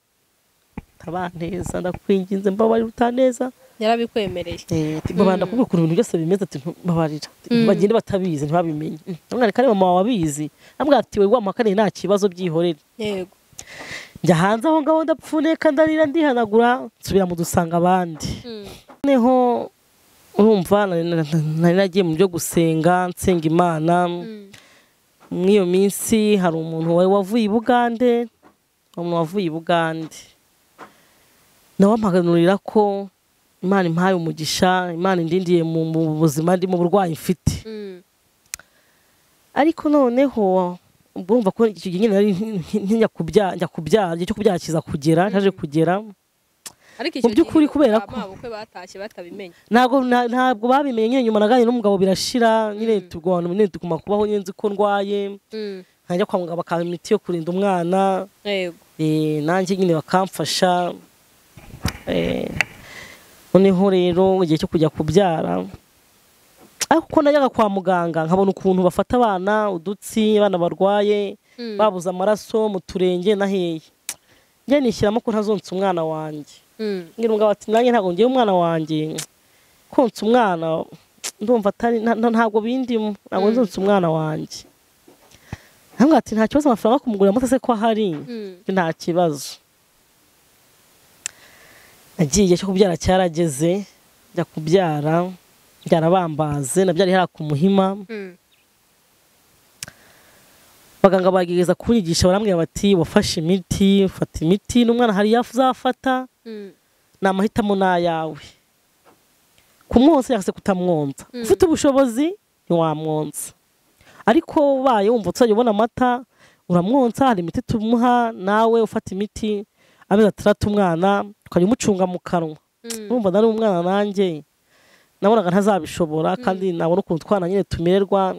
tabaneza ndakwinginze mbabarira utaneza yarabikwemereye mbabanda kubwira ukuntu ibintu byose bimeze ati mbabarira bagende batabizi ntibabimenye ndamwari kare mama wabizi ambwira ati we wamakane nta kibazo byihorere yego njya hanze aho ngaho ndapfuneka ndarira ndihanagura nsubira mu dusanga abandi noneho urumva nari nagiye mu byo gusenga nsenga Imana mw'iyo minsi hari umuntu wari wavuye i Bugande nawe ampaganurira ko Imana impaye umugisha Imana indindiye mu buzima ndi mu burwayi mfite ariko noneho urumva ko icyo gihe njya kubyara igihe cyo kubyara kiza kugera cyaje kugera mu by'ukuri kubera ko batashye batabimenye ntabwo babimenye nyuma naganira n'umugabo birashira nyine tuguma kubaho nyine nzi ko ndwaye nkajya kwa muganga bakampa imiti yo kurinda umwana nanjye nyine bakamfasha noneho rero igihe cyo kujya kubyara ariko uko najyaga kwa muganga nkabona ukuntu bafata abana udutsi abana barwaye babuze amaraso mu turenge na hehe njye nishyiramo ko ntazonsa umwana wanjye ngira umugabo ati nanjye ntabwo ngiye umwana wanjye konsa umwana ndumva atari ntabwo bindimo ntabwo nzonsa umwana wanjye ntabwo ati nta kibazo amafaranga kumugurira amata se ko ahari nta kibazo nagiye cyo kubyara cyarageze njya kubyara byarabambaze nabyari hari ku Muhima baganga bagigeza kunyigisha barambwira bati wafashe imiti ufata imiti n'umwana hari yazafata namahitamo nayawe kumwonsa yakase kutamwonsa ufite ubushobozi ntiwamwonsa ariko ubaye wumva utajya ubona amata uramwonsa hari imiti tumuha nawe ufata imiti amezi 3 umwana ukajya umucunga mu kanwa urumva nari umwana nanjye nabonaga ntazabishobora kandi nabona ukuntu twana nyine tumererwa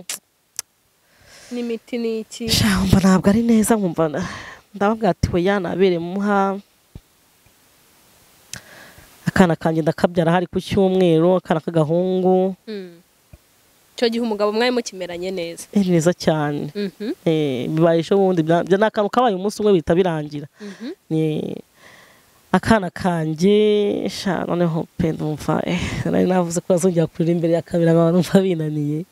n'imiti n'iki mba ntabwo ari neza nkumva ndababwira ati we yanabere muha akana kanjye ndakabyara hari ku cyumweru akana k'agahungu icyo gihe umugabo mwari mukimeranye neza neza cyane bibaye ejo bundi bya ni akantu kabaye umunsi umwe bihita birangira ni akana kanjye noneho pe ndumva nari navuze ko bazongera kurira imbere ya kabiri abantu numva binaniye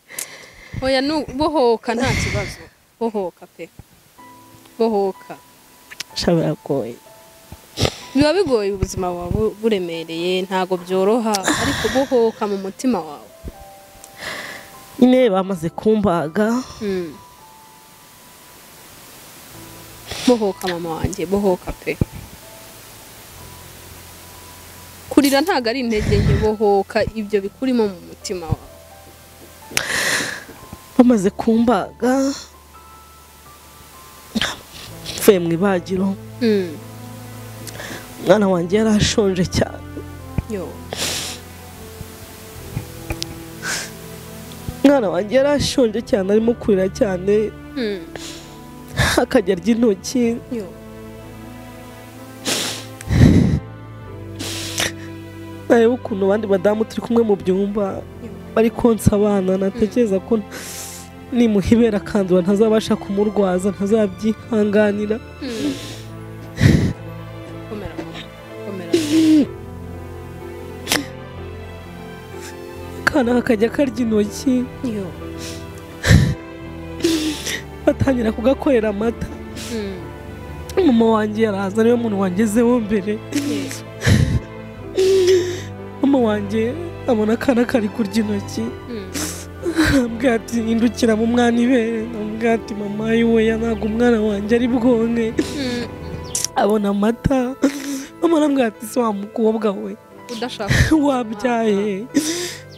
oya bohoka nta kibazo bohoka pe bohoka biragoye biba bigoye ubuzima wawe buremereye ntago byoroha ariko bohoka mu mutima wawe nyine bamaze kumbaga bohoka mama wanjye bohoka pe kurira ntago ari intege nke bohoka ibyo bikurimo mu mutima wawe bamaze kumbaga mvuye mu ibagiro umwana wanjye yari ashonje cyane umwana wanjye yari ashonje cyane arimo kurira cyane akajya arya intoki nareba ukuntu abandi badamu turi kumwe mu byumba bari konsa abana natekereza ko nimuhibera akandura ntazabasha kumurwaza ntazabyihanganira akana kakajya karya intoki batangira kugakorera amata mama wanjye yaraza niwe muntu wangezeho mbere mama wanjye abona akana kari kurya intoki arambwira ati indukira mu mwana ibere arambwira ati mama yiwe ntabwo umwana wanjye ari bwonke abona amata mama arambwira ati se wa mukobwa we udashaka wabyaye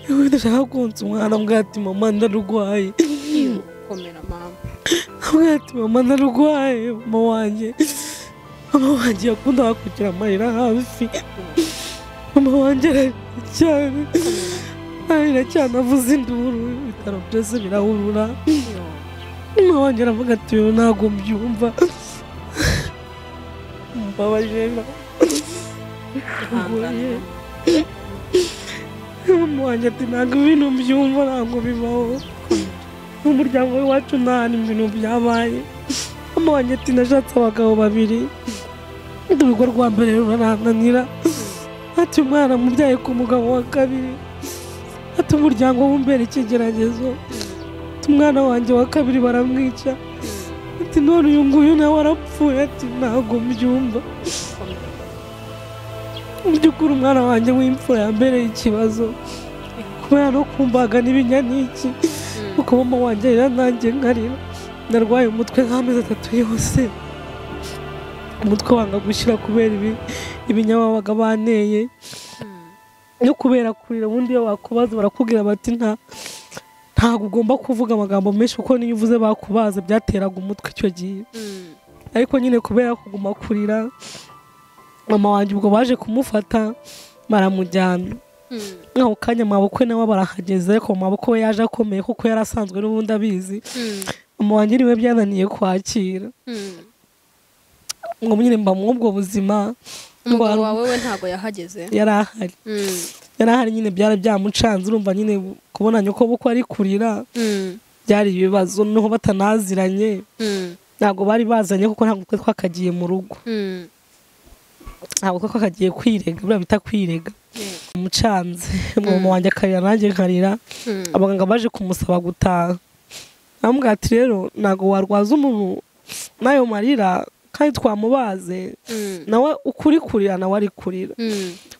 udashaka konsa umwana arambwira ati mama ndarwaye komera mama arambwira ati mama ndarwaye mama wanjye yakundaga kugira amarira hafi mama wanjye ararira cyane ararira cyane avuza induru ibitaro byose birahurura mama wanjye aravuga ati uyu ntabwo mbyumva mbabaje mama wanjye ati ntabwo ibintu mbyumva ntabwo bibaho umuryango w'iwacu nta ibintu byabaye mama wanjye ati nashatse abagabo babiri urugo rwa mbere rurananira ati umwana mubyaye ku mugabo wa kabiri ati umuryango w'umbere ikigeragezo ati umwana wanjye wa kabiri baramwica ati none uyu nguyu nawe warapfuye ati ntabwo mbyumva mu by'ukuri umwana wanjye w'imfura yambereye ikibazo kubera no kumbaga n'ibinyaniki kuko mama wanjye arira nanjye nkarira narwaye umutwe nk'amezi 3 yose umutwe wanga gushyira kubera ibinyababaga baneye no kubera kurira ubundi iyo bakubaza barakubwira bati ntabwo ugomba kuvuga amagambo menshi kuko niyo uvuze bakubaza byateraga umutwe icyo gihe ariko nyine kubera kuguma kurira mama wanjye ubwo baje kumufata baramujyana nkaho kanya mabukwe nawe barahageze ariko mabukwe we yaje akomeye kuko yari asanzwe n'ubundi abizi mama wanjye niwe byananiye kwakira ngo nyine mba muri ubwo buzima umugabo wawe we ntago yahageze yari ahari nyine byari byamucanze urumva nyine kubona nyoko buko ari kurira byari ibibazo noneho batanaziranye ntabwo bari bazanye kuko ntabwo twe twakagiye mu rugo ntabwo twakagiye kwirega buriya bita kwirega umucanze mama wanjye akarira nanjye nkarira abaganga baje kumusaba gutaha aramubwira ati rero ntabwo warwaza umuntu n'ayo marira kandi twamubaze nawe ukuri kurira nawe ari kurira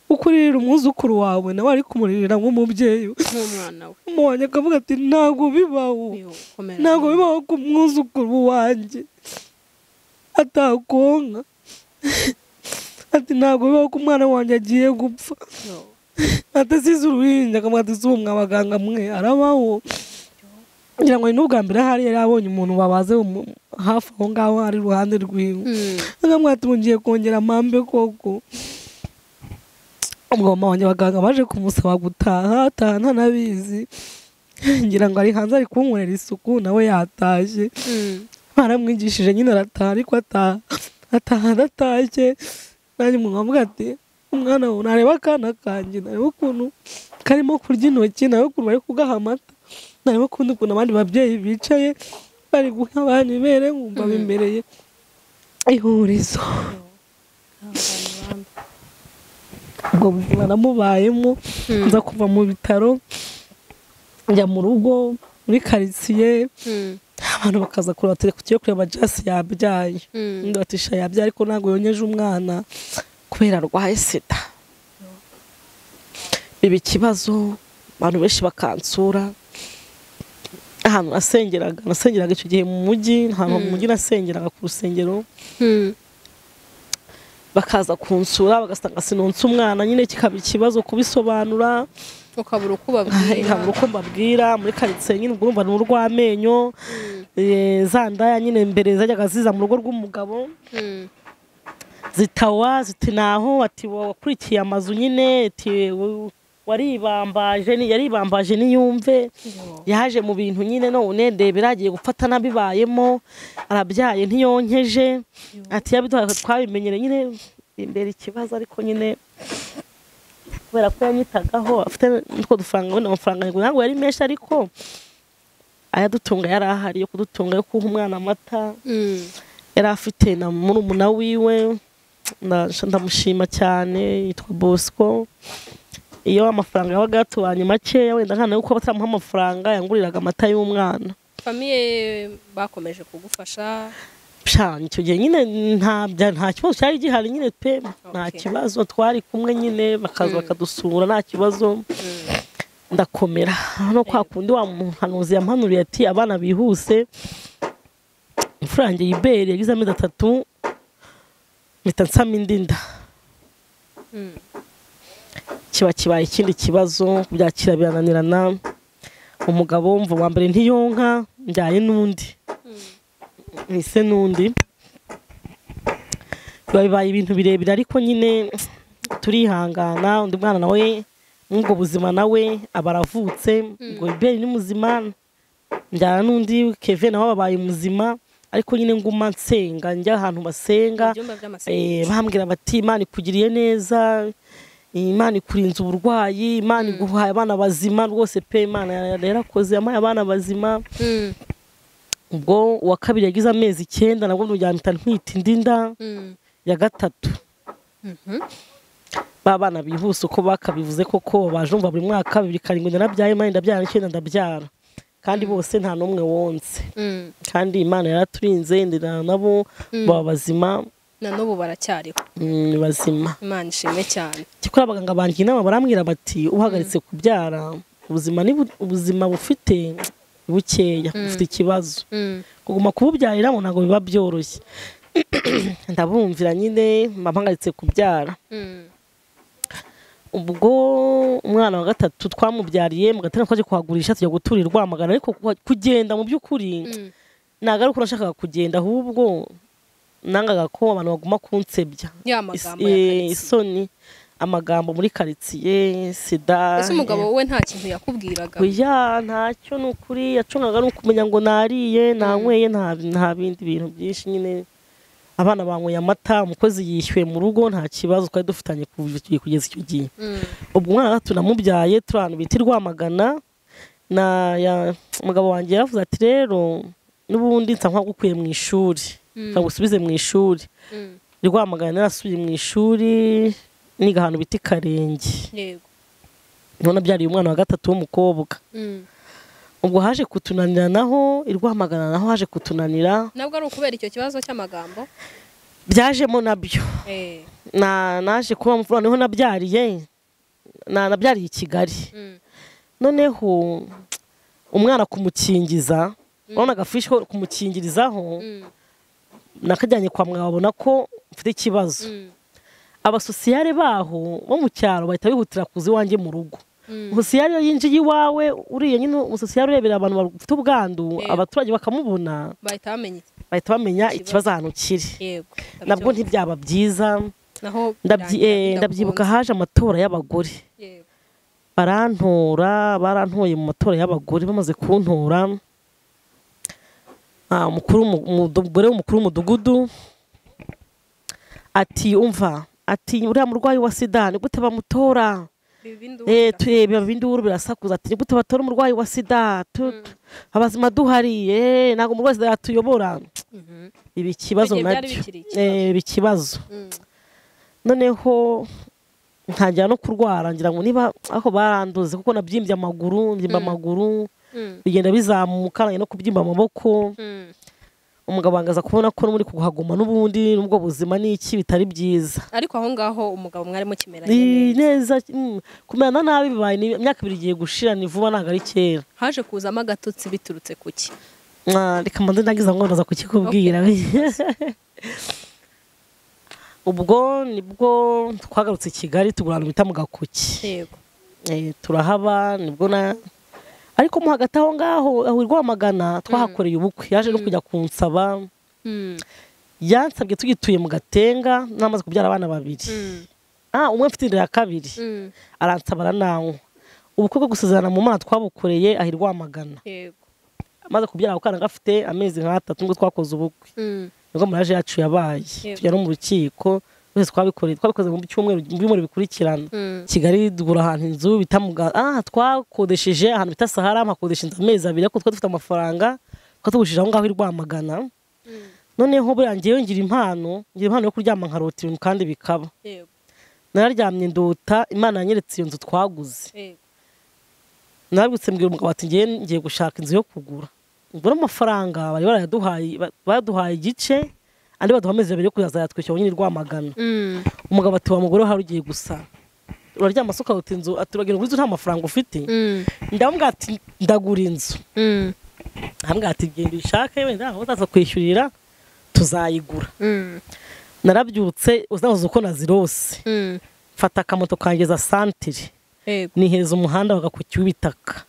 ukuririra umwuzukuru wawe nawe ari kumuririra nk'umubyeyi nk'umwana we mama wanjye akavuga ati ntabwo bibaho ko umwuzukuru wanjye atakonka ati ntabwo bibaho ko umwana wanjye agiye gupfa atasize uruhinja akamubwira ati si umwe abaganga mwe arabaho ngira ngo ni n'ubwa mbere ahari yari abonye umuntu babaze hafi aho ngaho ari iruhande rwiwe akamubwira ati mugiye kongera amambe koko ubwo mama wanjye abaganga baje kumusaba gutaha ataha ntanabizi ngira ngo ari hanze ari kunkorera isuku nawe yatashye baramwigishije nyine arataha ariko ataha adatashye nanjye umuntu avuga ati umwana wawe nareba akana kanjye nareba ukuntu karimo kurya intoki nareba ukuntu bari kugaha amata nareba ukuntu abandi babyeyi bicaye bari guha abana ibere nkumva bimereye ihurizo. ubwo buzima namubayemo nza kuva mu bitaro njya mu rugo muri karitsiye abantu bakaza kureba tugiye kureba Jasi yabyaye ndatisha yabyaye ariko ntabwo yonyeje umwana kubera arwaye sida. Biba ikibazo abantu benshi bakansura ahantu nasengeraga icyo gihe mu mujyi ahantu mu mujyi nasengeraga ku rusengero bakaza kunsura bagasanga sinonsa umwana nyine kikaba ikibazo kubisobanura ukabura uko mbabwira muri karitsiye nyine ubwo urumva ni urw'amenyo za ndaya nyine mbere zajyaga ziza mu rugo rw'umugabo zitawa ziti naho ati wakurikiye amazu nyine ati yaribambaje niyumve yaje mu bintu nyine none ndebera agiye gufata nabibayemo arabyaye ntiyonkeje ati twabimenyere nyine imbere ikibazo ariko nyine kubera ko yanyitagaho afite n'utwo dufaranga wenda amafaranga ntabwo yari menshi ariko ayadutunga yari ahari yo kudutunga yo kuha umwana amata yari afite na murumuna wiwe ndamushima cyane yitwa Bosco. Iyo amafaranga yabaga yatubanye makeya wenda nkana yuko batamuha amafaranga yanguriraga amata y'umwana. Famiye bakomeje kugufasha cyane icyo gihe nyine nta kibazo cyari gihari nyine pe nta kibazo twari kumwe nyine bakaza bakadusura nta kibazo ndakomera no kwa kundi wa muhanuzi yampanuriye ati abana bihuse imfurange y'ibere yagize amezi 3 mpita nsama indinda kibaye ikindi kibazo kubyakira birananirana umugabo mva wa mbere ntiyonka njyaye n'undi nise n'undi bibaye ibintu birebire ariko nyine turihangana undi mwana nawe n'ubwo buzima nawe abaravutse ngo ibere ni muzima njyana n'undi Kevin nawe babaye muzima ariko nyine nguma nsenga njya ahantu basenga bambwira bati Imana ikugiriye neza Imana ikurinze uburwayi Imana iguhaye abana bazima rwose pe Imana yarakoze amaye abana bazima. Ubwo wa kabiri yagize amezi 9 nabwo ndujyamita ntwita indinda ya gatatu babana bihuse uko bakabivuze koko bajumva buri mwaka 2 narabyaye manje ndabyara 9 ndabyara kandi bose nta numwe wonse kandi Imana yaraturinze ndira nabo baba bazima na n'ubu baracyariho bazima Imana ishimwe cyane. Kikora abaganga banjye inama barambwira bati uhagaritse kubyara ubuzima ni ubuzima bufite bukeya ufite ikibazo kuguma kububyarira mu ntago biba byoroshye ndabumvira nyine mpagaritse kubyara. Ubwo umwana wa gatatu twamubyariye mu gatana twaje kuhagurisha tujya guturirwa Rwamagana ariko kugenda mu by'ukuri nagaruka nashakaga kugenda ahubwo nangaga ko abantu baguma kunsebya isoni amagambo muri karitsiye sida. Ese umugabo wowe nta kintu yakubwiraga? Oya ntacyo nukuri yacungaga no kumenya ngo nariye nanyweye nta bindi bintu byinshi nyine abana banyweye amata umukozi yishyuye mu rugo nta kibazo twari dufitanye kugeza icyo gihe. Ubwo umwana tunamubyaye turana biti Rwamagana na umugabo wanjye yaravuze ati rero n'ubundi nsa nkagukuye mu ishuri nkagusubize mu ishuri. Rwamagana narasubiye mu ishuri niga ahantu biti Karenge yego none byari umwana wa gatatu w'umukobwa. Ubwo haje kutunanira naho Rwamagana naho haje kutunanira nabwo ari ukubera icyo kibazo cy'amagambo byajemo nabyo naje kuba mvura niho nabyariye nabyariye i Kigali noneho umwana kumukingiza urabona agafishi ko kumukingirizaho nakajyanye kwa mwabona ko mfite ikibazo abasosiyare baho bo mu cyaro bahita bihutira kuzi wanjye mu rugo. Umusosiyare yinjiye iwawe uriye nyine umusosiyare urebera abantu bafite ubwandu abaturage bakamubona bahita bamenya ikibazo ahantu kiri nabwo ntibyaba byiza. Ndabyibuka haje amatora y'abagore barantoye mu matora y'abagore bamaze kuntora umugore w'umukuru w'umudugudu ati umva ati uriya murwayi wa sida ni gute bamutora biba binduru birasakuza ati ni gute batora umurwayi wa sida abazima duhari ntabwo umurwayi sida yatuyobora ibi ikibazo nabyo ikibazo noneho ntajya no kurwara ngira ngo niba aho baranduze kuko nabyimbye amaguru bigenda bizamuka no kubyimba amaboko umugabo angaza kubona ko muri kuhaguma n'ubundi n'ubwo buzima n'iki bitari byiza ariko aho ngaho umugabo mwari mukimeranye neza kumerana nabi bibaye imyaka 2 igiye gushira ni vuba ntago ari kera haje kuzamo agatutsi biturutse kuki reka mbanze ndagiza ngo ndaza kukikubwira ubwo nibwo twagarutse Kigali tugurana bita mu Gakuki yego turahaba nibwo ariko mu hagati aho ngaho aho Rwamagana twahakoreye ubukwe yaje no kujya kunsaba yansabye tugituye mu Gatenga namaze kubyara abana 2 umwe mfite inda ya 2 aransaba nawe ubukwe bwo gusezerana mu mana twabukoreye aho Rwamagana yego amaze kubyara ukana gafite amezi 3 ngo twakoze ubukwe ngo muraje yacu yabaye tujya no mu rukiko wese twabikoze mu cyumweru bikurikirana Kigali dugura ahantu inzu bitamuga twakodesheje ahantu bita Sahara amakodesha inzu amezi 2 ko dufite amafaranga twatugushije aho ngaho Rwamagana noneho burangiye ngira impano yo kuryama nkarota ibintu kandi bikaba nararyamye ndota Imana yanyeretse iyo nzu twaguze narabutse mbwira umugabo ati ngiye gushaka inzu yo kugura ngura amafaranga bari baraduhaye igice andi baduhameze 2 yo kuzazayatwishyura nyine Rwamagana umugabo ati wa mugore hari ugiye gusa uraryama suka uti inzu aturagira ngo nta mafaranga ufite ndamubwira ati ndagura inzu hambwa ati genda ishake wenda aho utaza kwishyurira tuzayigura narabyutse uzavuze uko nazirose mfata akamoto kangeza santere niheza umuhanda Gakuki w'ibitaka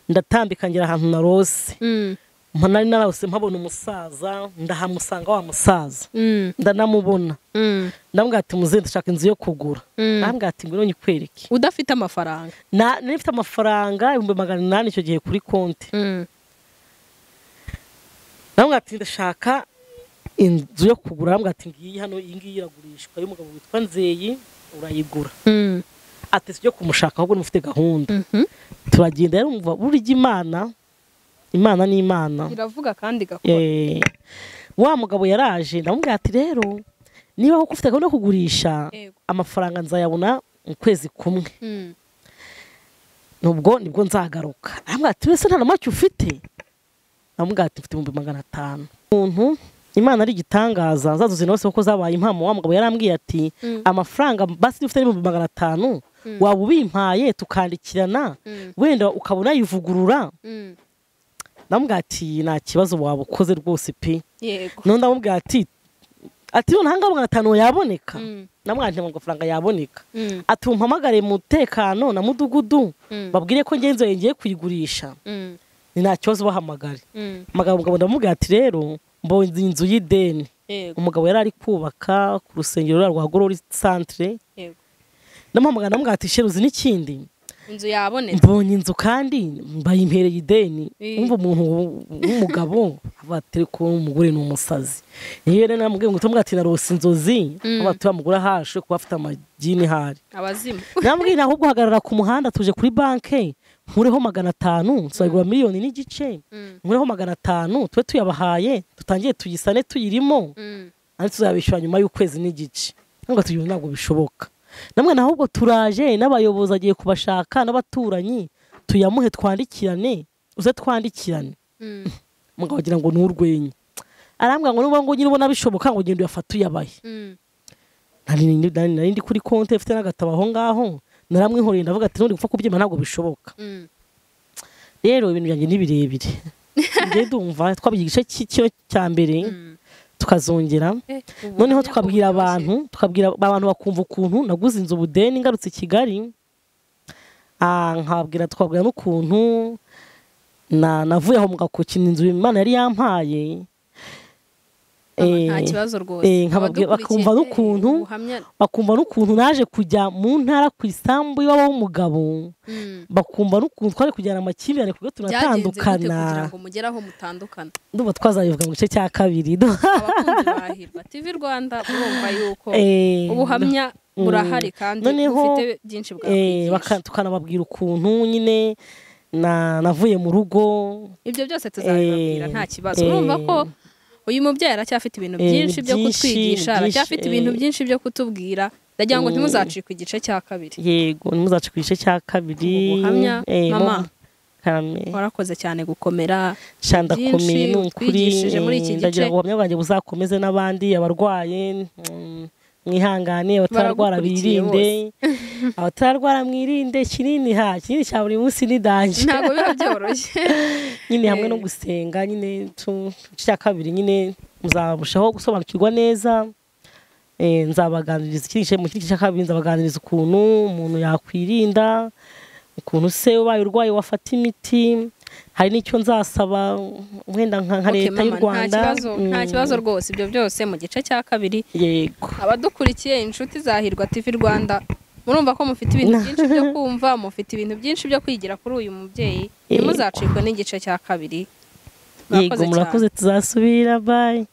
ndatambika ngira ahantu narose nari narose mpabona umusaza ndahamusanga wa musaza ndanamubona ndambwira ati muze ndashaka inzu yo kugura ndambwira ati ngwino nyikwereke udafite amafaranga nifite amafaranga 800 icyo gihe kuri konti ndambwira ati ndashaka inzu yo kugura ndambwira ati ngiyi hano iyi ngiyi iragurishwa y'umugabo witwa Nzeyi urayigura ati sijyo kumushaka ahubwo mufite gahunda turagenda rero umva burya Imana ni Imana iravuga kandi gakora wa mugabo yaraje ndamubwira ati rero niba uko ufite gahunda yo kugurisha amafaranga nzayabona mu kwezi kumwe nibwo nzagaruka ndamubwira ati wese nta namacyo ufite ndamubwira ati mfite 500 umuntu Imana ari gitangaza zazuze nose uko zabaye impamo wa mugabo yarambwiye ati amafaranga basi ufite 500 waba ubimpaye tukandikirana wenda ukabona yivugurura ndamubwira ati nta kibazo waba ukoze rwose pe yego none ndamubwira ati none hanga 500 yaboneka ndamubwira ati amafaranga yaboneka ati umpamagare mu mutekano na mudugudu babwire ko ngiye kuyigurisha ni nta kibazo bahamagare umugabo ndamubwira ati rero mbonye inzu y'ideni umugabo yari ari kubaka ku rusengero rwa Glory Centre ndamuhamagara ndamubwira ati sheruzi n'ikindi inzu yabonetse mbonye inzu kandi mbayimpereye ideni umva umuntu w'umugabo abatire ko umugore n'umusazi yere namubwiye ngo tumwe ati narose inzozi abatuye amugura hashe kuba afite amagini hari abazimu namubwira ahubwo hagarara ku muhanda tuje kuri banke nkureho 500 tuzagura miliyoni n'igice nkureho 500 twe tuyabahaye tutangiye tuyisane tuyirimo ari tuzabishura nyuma y'ukwezi n'igice ngo tuyo ntabwo bishoboka namwe ahubwo turaje n'abayobozi agiye kubashaka n'abaturanyi tuyamuhe twandikirane uze twandikirane mugabo agira ngo n'urwenye arambwa ngo nuba ngo nyine ubona bishoboka ngo genda uyafata uyabaye nari ndi kuri konti ifite n'agatabo aho ngaho naramwihoreye ndavuga ati none gupfa kubyima ntabwo bishoboka rero ibintu byanjye ni birebire ngiye ndumva twabiye igice cya mbere tukazongera noneho tukabwira abantu bakumva ukuntu naguze inzu budeni ngarutse Kigali twabwira n'ukuntu navuye aho mu Gakuki inzu Imana yari yampaye nta kibazo rwose nkababwira bakumva n'ukuntu naje kujya mu ntara ku isambu iwabo w'umugabo bakumva n'ukuntu twari kujyana amakimbirane kubwo tunatandukana kugira ngo mugeraho mutandukana ndumva twazabivuga mu gice cya kabiri abakunzi ba Hirwa TV Rwanda urumva yuko ubuhamya burahari kandi ufite byinshi bwakwigisha tukanababwira ukuntu nyine navuye mu rugo ibyo byose tuzabibabwira nta kibazo urumva ko uyu mubyeyi aracyafite ibintu byinshi byo kutwigisha aracyafite ibintu byinshi byo kutubwira ndagira ngo ntimuzacikwe igice cya kabiri yego ntimuzacikwe igice cya kabiri ubuhamya mama warakoze cyane gukomera ndakomeye n'ukuri muri iki gice ndagira ngo ubuhamya bwanjye buzakomeze n'abandi abarwaye mwihangane abatararwara birinde abatararwara mwirinde kinini cya buri munsi n'idanje ntabwo biba byoroshye nyine hamwe no gusenga nyine cya kabiri nyine muzabushaho gusobanukirwa neza nzabaganiriza mu kindi cya kabiri nzabaganiriza ukuntu umuntu yakwirinda ukuntu se ubaye urwaye wafata imiti hari n'icyo nzasaba wenda nka leta y'u Rwanda nta kibazo rwose ibyo byose mu gice cya kabiri yego abadukurikiye inshuti za Hirwa TV Rwanda murumva ko mufite ibintu byinshi byo kumva mufite ibintu byinshi byo kwigira kuri uyu mubyeyi ntimuzacikwe n'igice cya kabiri yego murakoze tuzasubira bye